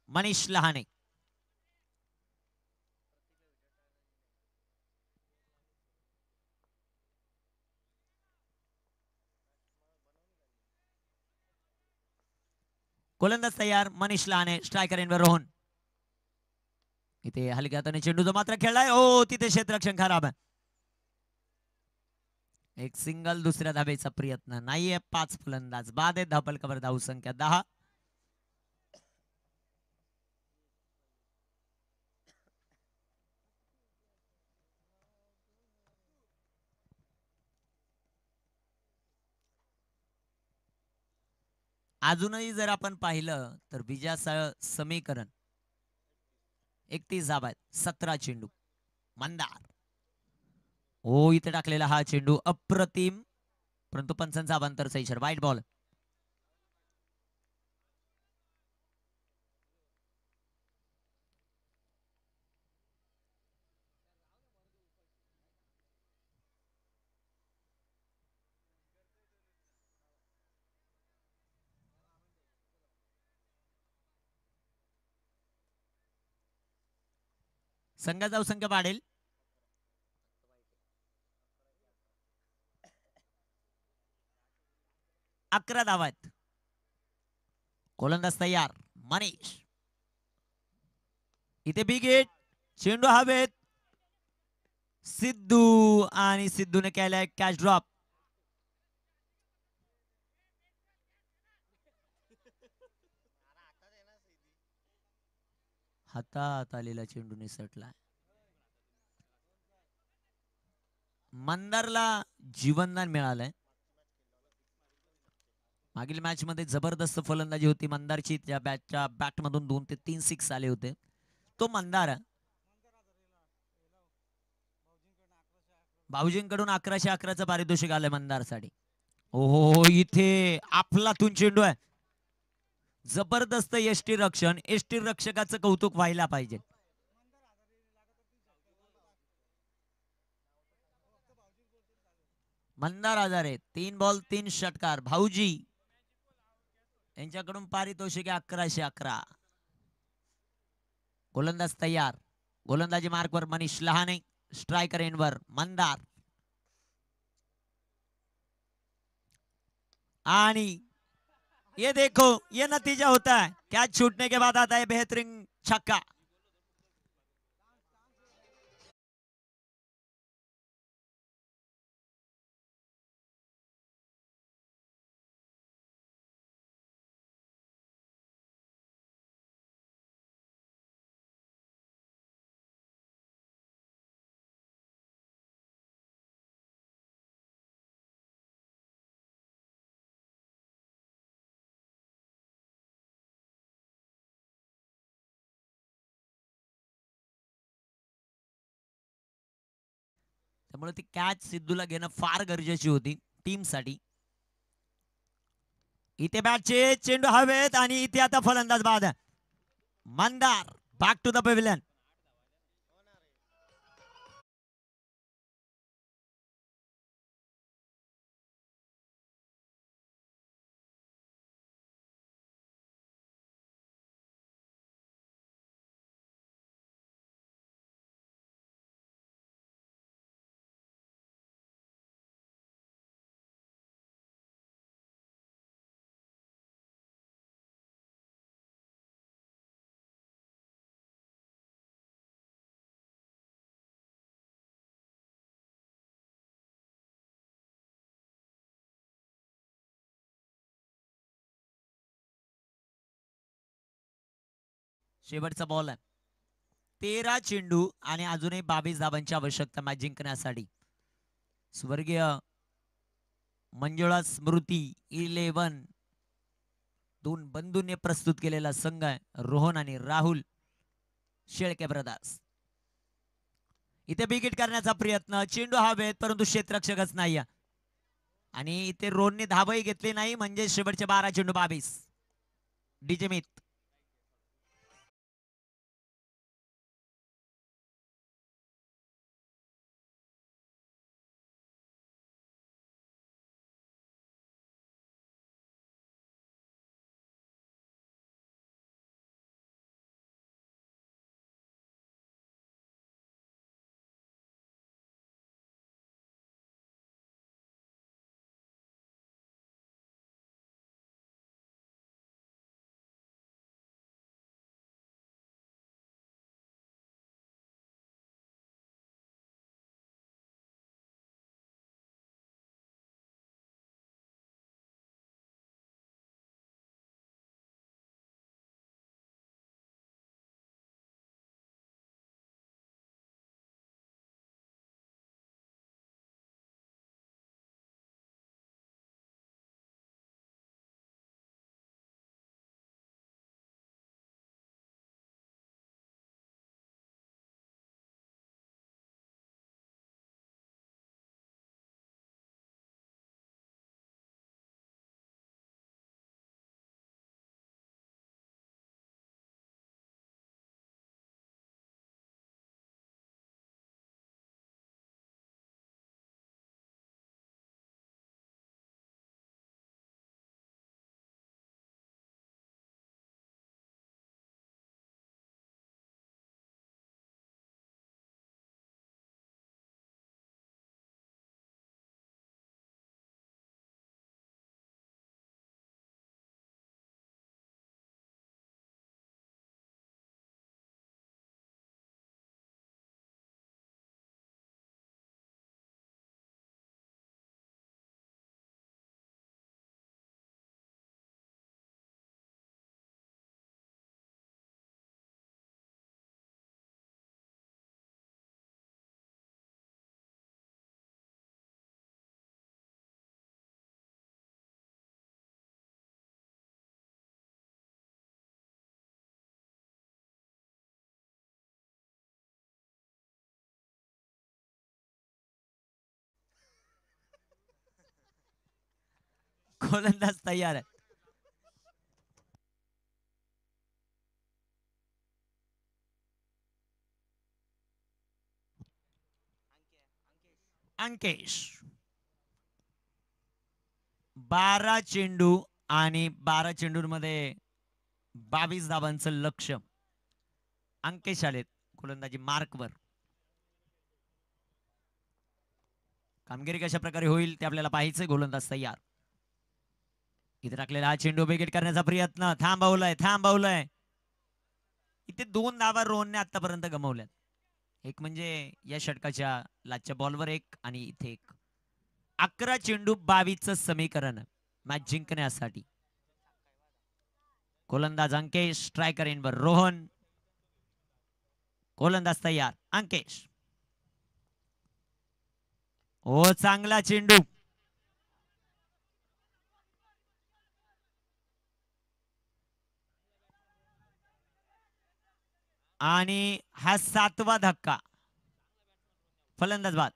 मनीष लहाने. गोलंदाज तयार. मनीष लहाने. स्ट्रायकर एंडवर रोहन. इथे हलक्या हाताने चेंडू जो मात्र खेळलाय. ओ तिथे क्षेत्ररक्षण खराब आहे. एक सिंगल. दुसऱ्या धावेचा प्रयत्न नाहीये. 5 फलंदाज बाद आहे. धावपलकावर धावसंख्या 10. अजूनही जर आपण पाहिलं तर विजयाचं समीकरण 31 धावा आहेत. 17 चेंडू. मंदार. ओ इथे टाकलेला हा चेंडू अप्रतिम. परंतु पंचांचा अवांतरचा इशारा. वाईट बॉल. संघाचा धावसंख्या वाढेल. 11 धावा आहेत. गोलंदाज तयार. मनीष. इथे बिग हिट. चेंडू हवेत. सिद्धू आणि सिद्धूने केलाय कॅच ड्रॉप. हातात आलेला चेंडू निसटला. मंदारला जीवनदान मिळालंय. मागील मॅच मध्ये जबरदस्त फलंदाजी होती मंदारची. त्या बॅटच्या बॅटमधून 2 ते 3 सिक्स आले होते. तो मंदार भाऊजींकडून 1111चं पारितोषिक आलंय मंदारसाठी. ओहो, इथे आपलातून चेंडू आहे. जबरदस्त एसटी रक्षण. एसटी रक्षकाचं कौतुक व्हायला पाहिजे. मंदार आजारे 3 बॉल 3 षटकार. भाऊजी यांच्याकडून पारितोषिक 1111. गोलंदाज तयार. गोलंदाजी मार्कवर मनीष लहाने. स्ट्रायकर एंडवर मंदार. आणि ये देखो ये नतीजा होता है. कैच छूटने के बाद आता है बेहतरीन छक्का. त्यामुळे ती कॅच सिद्धूला घेणं फार गरजेची होती टीमसाठी. इथे बॅटचे चेंडू हवेत आणि इथे आता फलंदाज बाद. Mandar back to the pavilion. शेवटचा बॉल आहे. 13 चेंडू आणि अजूनही 22 धावांची आवश्यकता मॅच जिंकण्यासाठी. स्वर्गीय मंजुळा स्मृती 11 दोन बंधूंनी प्रस्तुत केलेला संघ आहे. रोहन आणि राहुल शेळके ब्रदर्स. इथे बिगिट करण्याचा प्रयत्न. चेंडू हवेत परंतु क्षेत्ररक्षकच नाही. आणि इथे रोहनने धावही घेतली नाही. म्हणजे शेवटचे 12 चेंडू 22. डीजे मित. गोलंदाज तयार आहे. अंकेश 12 चेंडू आणि 12 चेंडूंमध्ये 22 धावांचं लक्ष. अंकेश आलेत गोलंदाजी मार्कवर. कामगिरी कशा प्रकारे होईल ते आपल्याला पाहायचंय. गोलंदाज तयार. इथे टाकलेला हा चेंडू विकेट करण्याचा प्रयत्न. थांबवलाय. इथे 2 धावा रोहनने आतापर्यंत गमावल्यात. एक म्हणजे या षटकाच्या लाचच्या बॉलवर एक आणि इथे एक. 11 चेंडू 22चं समीकरण मॅच जिंकण्यासाठी. गोलंदाज अंकेश, स्ट्रायकर इनवर रोहन. गोलंदाज तयार अंकेश. हो चांगला चेंडू. आणि हा 7वा धक्का. फलंदाज बाद.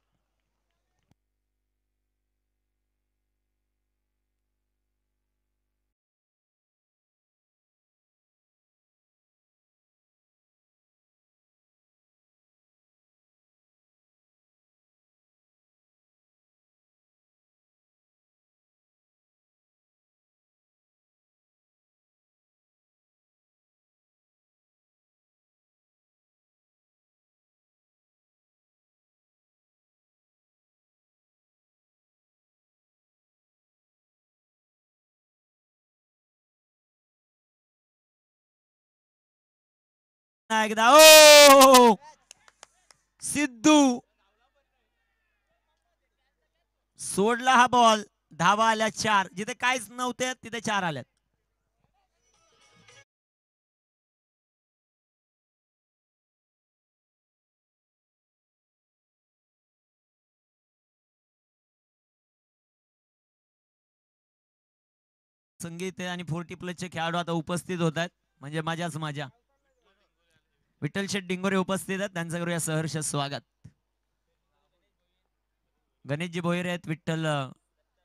एकदा ओ सिद्धू सोडला हा बॉल. धावा आल्या 4. जिथे काहीच नव्हते तिथे 4 आल्यात. संगीत आणि 40 प्लसचे खेळाडू आता उपस्थित होत आहेत. म्हणजे मजाच मजा. विठ्ठल शेठ डिंगोरे उपस्थित आहेत. त्यांचं करूया सहर्ष स्वागत. गणेशजी भोईर आहेत, विठ्ठल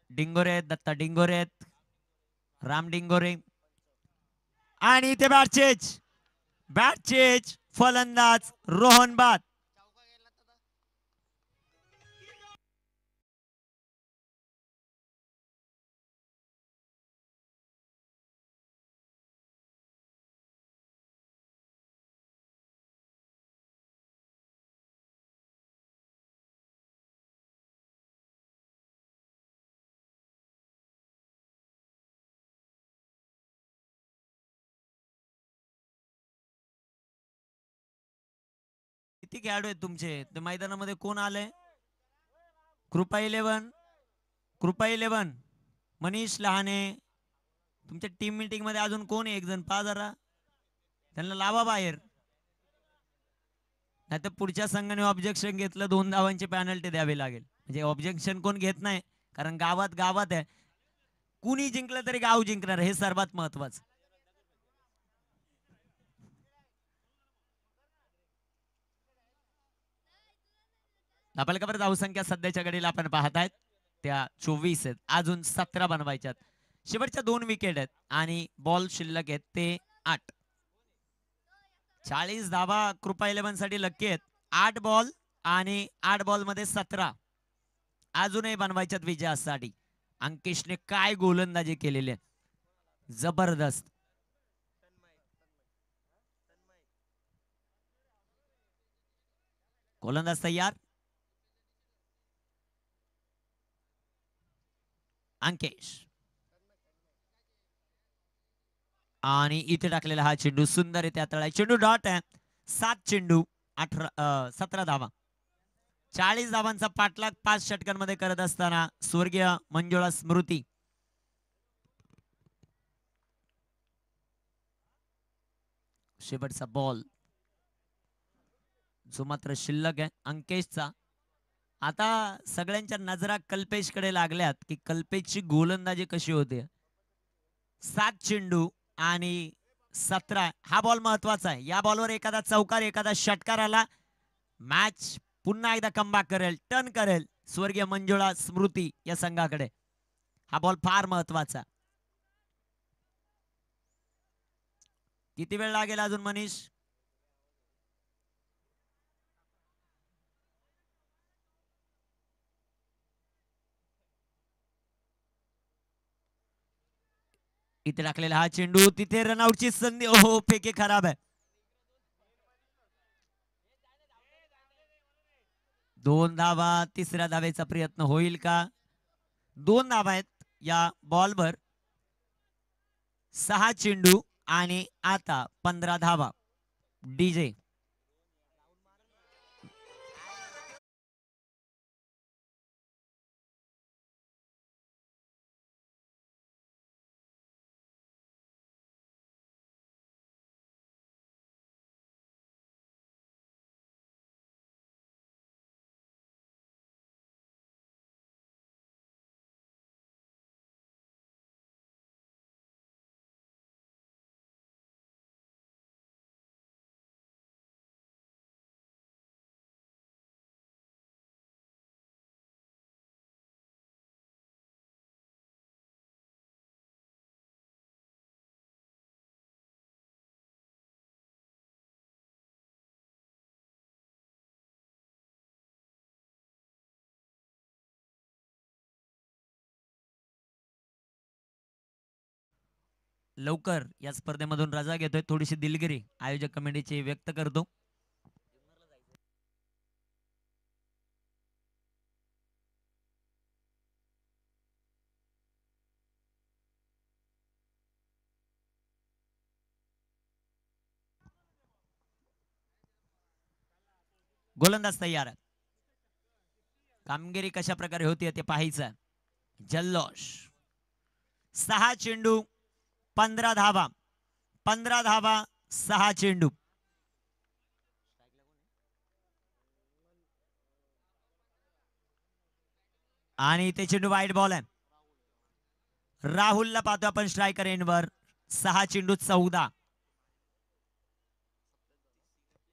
डिंगोरे आहेत, दत्ता डिंगोरे आहेत, राम डिंगोरे. आणि इथे बॅट चेज फलंदाज रोहन बाद. किती खेळाडू आहेत तुमचे ते मैदानामध्ये? कोण आले? कृपा 11 मनीष लहाने. तुमच्या टीम मीटिंग मध्ये अजून कोण आहे? एक जण पहा जरा, त्यांना लावा बाहेर. नाही तर पुढच्या संघाने ऑब्जेक्शन घेतलं 2 धावांची पेनल्टी द्यावी लागेल. म्हणजे ऑब्जेक्शन कोण घेत नाही, कारण गावात आहे. कुणी जिंकलं तरी गाव जिंकणार हे सर्वात महत्वाचं. धावसंख्या धावसंख्या सध्याच्या घडीला आपण पाहतायत त्या 24 आहेत. अजून 17 बनवायच्यात. शेवटच्या 2 विकेट आहेत आणि बॉल शिल्लक आहेत ते 8. 40 धावा कृपा 11 साठी लक्की आहेत. 8 बॉल आणि 8 बॉल मध्ये 17 अजूनही बनवायच्यात विजयासाठी. अंकेशने काय गोलंदाजी केलेली आहे, जबरदस्त. गोलंदाज तयार अंकेश. आणि इथे टाकलेला हा चेंडू सुंदर आहे, त्या तळा चेंडू डॉट आहे. 7 चेंडू 17 धावा. 40 धावांचा पाठलाग 5 षटकांमध्ये करत असताना स्वर्गीय मंजुळा स्मृती. शेवटचा बॉल जो मात्र शिल्लक आहे अंकेशचा. आता सगळ्यांच्या नजरा कल्पेशकडे लागल्यात की कल्पेशची गोलंदाजी कशी होते. 7 चेंडू आणि 17. हा बॉल महत्वाचा आहे. या बॉलवर एखादा चौकार एखादा षटकार आला, मॅच पुन्हा एकदा कमबॅक करेल, टर्न करेल स्वर्गीय मंजुळा स्मृती या संघाकडे. हा बॉल फार महत्वाचा. किती वेळ लागेल अजून मनीष? इथे टाकलेला हा चेंडू, तिथे रनआउटची संधी. हो, फेके खराब आहे. 2 धावा. तिसऱ्या धावेचा प्रयत्न होईल का? 2 धावा आहेत या बॉलवर. 6 चेंडू आणि आता 15 धावा. डीजे लवकर या स्पर्धेमधून रजा घेतोय. थोडीशी दिलगिरी आयोजक कमिटीची व्यक्त करतो. गोलंदाज तयार. कामगिरी कशा प्रकारे होती ते पाहायचं. जल्लोष. 6 चेंडू 15 धावा. 15 धावा 6 चेंडू. आणि ते चेंडू वाईट बॉल आहे. राहुलला पाहतो आपण स्ट्रायकर एंडवर. 6 चेंडू 14.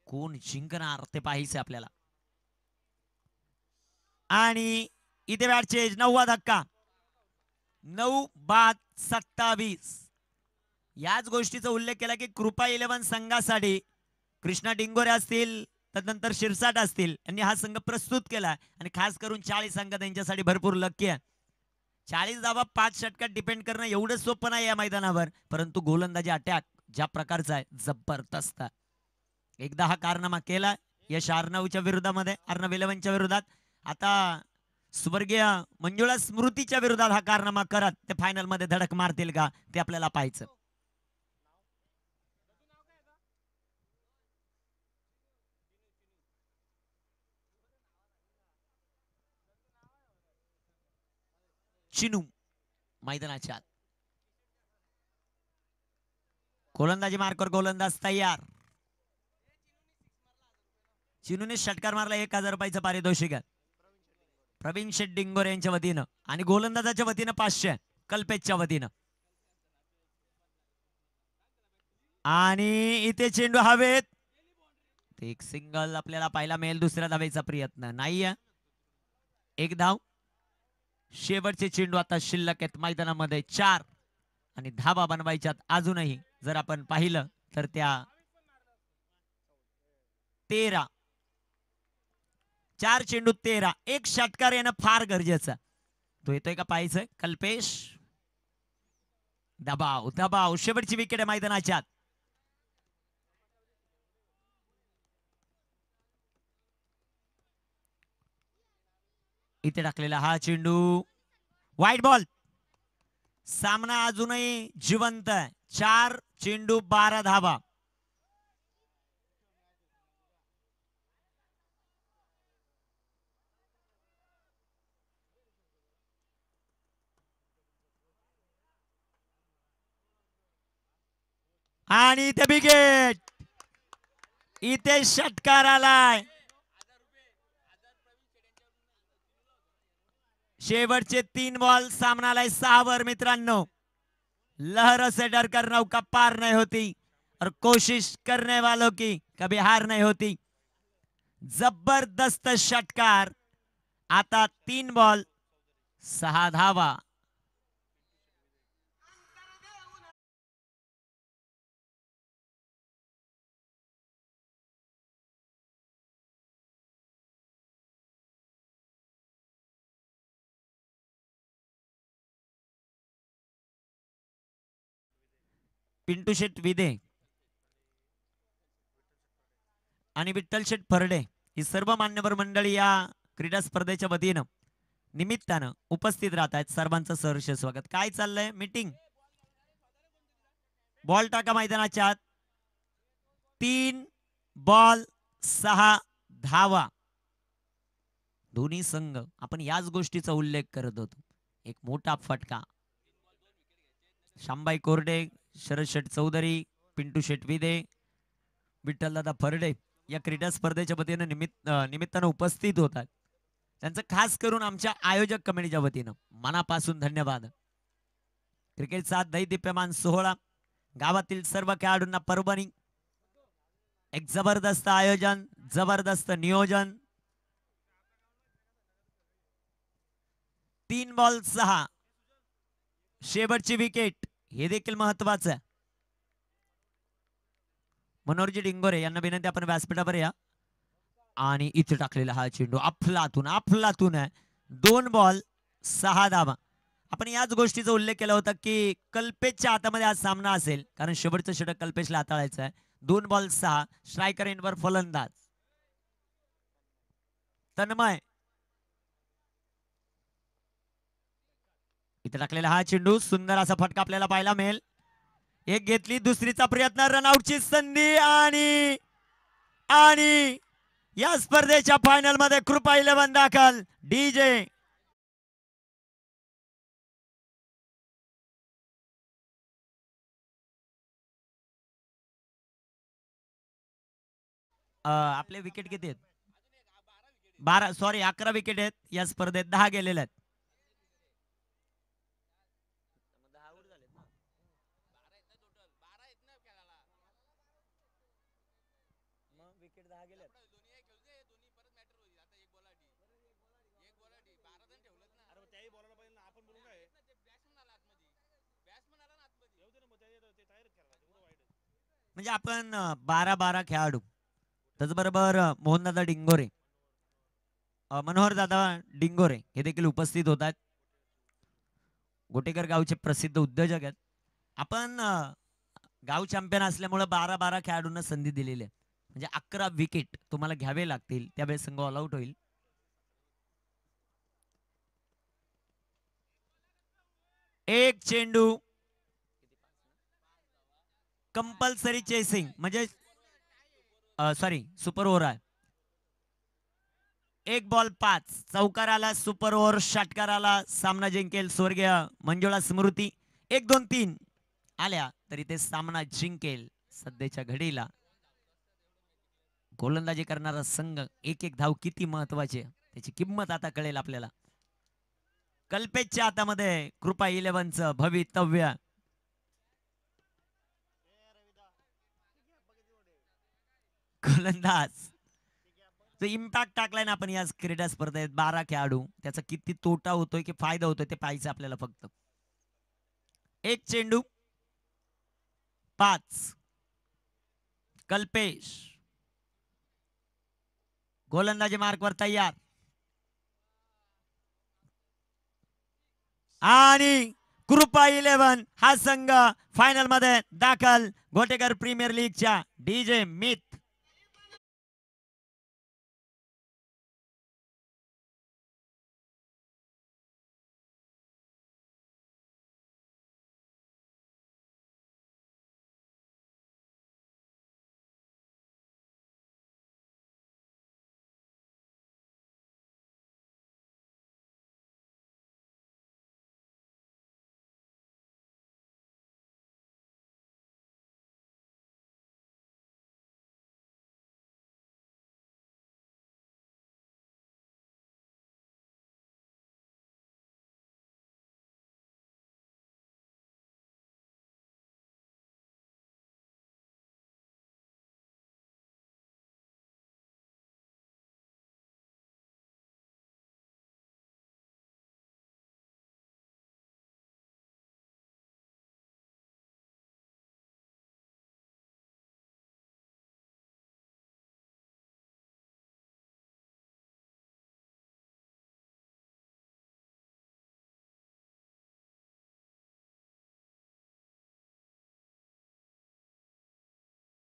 कोण जिंकणार ते पाहायचे आपल्याला. आणि इथे बॅट चेंज. 9वा धक्का. 9 बाद 27. याच गोष्टीचा उल्लेख केला की कृपा 11 संघासाठी कृष्णा डिंगोरे असतील, त्यानंतर शिरसाट असतील, यांनी हा संघ प्रस्तुत केला आणि खास करून 40 अंक त्यांच्यासाठी भरपूर लक्की आहे. 40 धावा 5 षटकात डिपेंड करणं एवढं सोपं नाही या मैदानावर, परंतु गोलंदाजी अटॅक ज्या प्रकारचा आहे जबरदस्त. एकदा हा कारनामा केला यश अर्णवच्या विरोधामध्ये, अर्णव 11च्या विरोधात. आता स्वर्गीय मंजुळा स्मृतीच्या विरोधात हा कारनामा करत ते फायनल मध्ये धडक मारतील का ते आपल्याला पाहायचं. चिनू मैदानाच्या आत. गोलंदाजी मार्कवर गोलंदाज तयार. चिनूने षटकार मारला. 1000 रुपयाचं पारितोषिक आहे प्रवीण शेट डिंगोरे यांच्या वतीनं आणि गोलंदाजाच्या वतीनं 500 कल्पेशच्या वतीनं. आणि इथे चेंडू हवेत. एक सिंगल आपल्याला पाहायला मिळेल. दुसऱ्या धावेचा प्रयत्न नाहीये. एक धाव. शेवटचे चेंडू आता शिल्लक आहेत मैदानामध्ये 4 आणि धावा बनवायच्यात अजूनही. जर आपण पाहिलं तर त्या 13. 4 चेंडू 13. एक षटकार येणं फार गरजेचं. तो येतोय का पाहायचंय. कल्पेश. दबाव दबाव. शेवटची विकेट आहे मैदानाच्या. इथे टाकलेला हा चेंडू व्हाईट बॉल. सामना अजूनही जिवंत आहे. 4 चेंडू 12 धावा. आणि इथे विकेट. इथे षटकार आलाय. शेवटचे 3 बॉल. सामनाला 6 वर मित्रांनो. लहरों से डरकर नौका पार नहीं होती और कोशिश करने वालों की कभी हार नहीं होती. जबरदस्त षटकार. आता 3 बॉल 6 धावा. पिंटू शेट विदे आणि विठ्ठल शेट फरडे ही सर्व मान्यवर मंडळी या क्रीडा स्पर्धेच्या वतीनं निमित्तानं उपस्थित राहत आहेत. सर्वांचं सहर्ष स्वागत. काय चाललंय? मीटिंग. बॉल टाका मैदानाच्या आत. 3 बॉल 6 धावा. दोन्ही संघ आपण याच गोष्टीचा उल्लेख करत होतो. एक मोठा फटका. शांबाई कोरडे, शरद शेठ चौधरी, पिंटू शेट विदे, विठ्ठलदादा फरडे या क्रीडा स्पर्धेच्या वतीनं निमित्तानं उपस्थित होतात. त्यांचं खास करून आमच्या आयोजक कमिटीच्या वतीनं मनापासून धन्यवाद. क्रिकेटचा दैदिप्यमान सोहळा, गावातील सर्व खेळाडूंना पर्वणी, एक जबरदस्त आयोजन, जबरदस्त नियोजन. 3 बॉल 6 शेवटची विकेट, हे देखील महत्वाचं आहे. मनोहरजी डिंगोरे यांना विनंती, आपण व्यासपीठावर या. आणि इथे टाकलेला हा चेंडू अफलातून आहे. 2 बॉल 6 धावा. आपण याच गोष्टीचा उल्लेख केला होता की कल्पेशच्या हातामध्ये आज सामना असेल, कारण शेवटचं षटक कल्पेशला हाताळायचं आहे. 2 बॉल 6 स्ट्रायकर एंडवर फलंदाज तन्मय. इथे टाकलेला हा चेंडू, सुंदर असा फटका आपल्याला पाहायला मिळेल. एक घेतली, दुसरीचा प्रयत्न, रनआउटची संधी आणि या स्पर्धेच्या फायनल मध्ये कृपा 11 दाखल. डीजे आपले विकेट किती आहेत? 12, सॉरी 11 विकेट आहेत या स्पर्धेत. 10 गेलेले आहेत. म्हणजे आपण 12 खेळाडू. त्याचबरोबर मोहनदादा डिंगोरे, मनोहरदादा डिंगोरे हे देखील उपस्थित होतात. गोटेकर गावचे प्रसिद्ध उद्योजक आहेत. आपण गाव चॅम्पियन असल्यामुळे 12 खेळाडूंना संधी दिलेली आहे. म्हणजे 11 विकेट तुम्हाला घ्यावे लागतील, त्यावेळेस संघ ऑल आउट होईल. एक चेंडू कंपल्सरी चेसिंग, म्हणजे सॉरी सुपर ओव्हर आहे. 1 बॉल 5 चौकाराला, सुपर ओव्हर षटकाराला सामना जिंकेल स्वर्गीय मंजुळा स्मृती. 1, 2, 3 आल्या तरी ते सामना जिंकेल. सध्याच्या घडीला गोलंदाजी करणारा संघ, एक धाव किती महत्वाची आहे त्याची किंमत आता कळेल आपल्याला. कल्पेशच्या हातामध्ये कृपा 11चं भवितव्य. गोलंदाज जो इम्पॅक्ट टाकलाय ना आपण या क्रीडा स्पर्धेत, 12 खेळाडू, त्याचा किती तोटा होतोय की फायदा होतोय ते पाहायचं आपल्याला फक्त. एक चेंडू 5 कल्पेश, गोलंदाजी मार्कवर तयार आणि कृपा 11 हा संघ फायनल मध्ये दाखल. गोटेकर प्रीमियर लीगच्या डीजे मित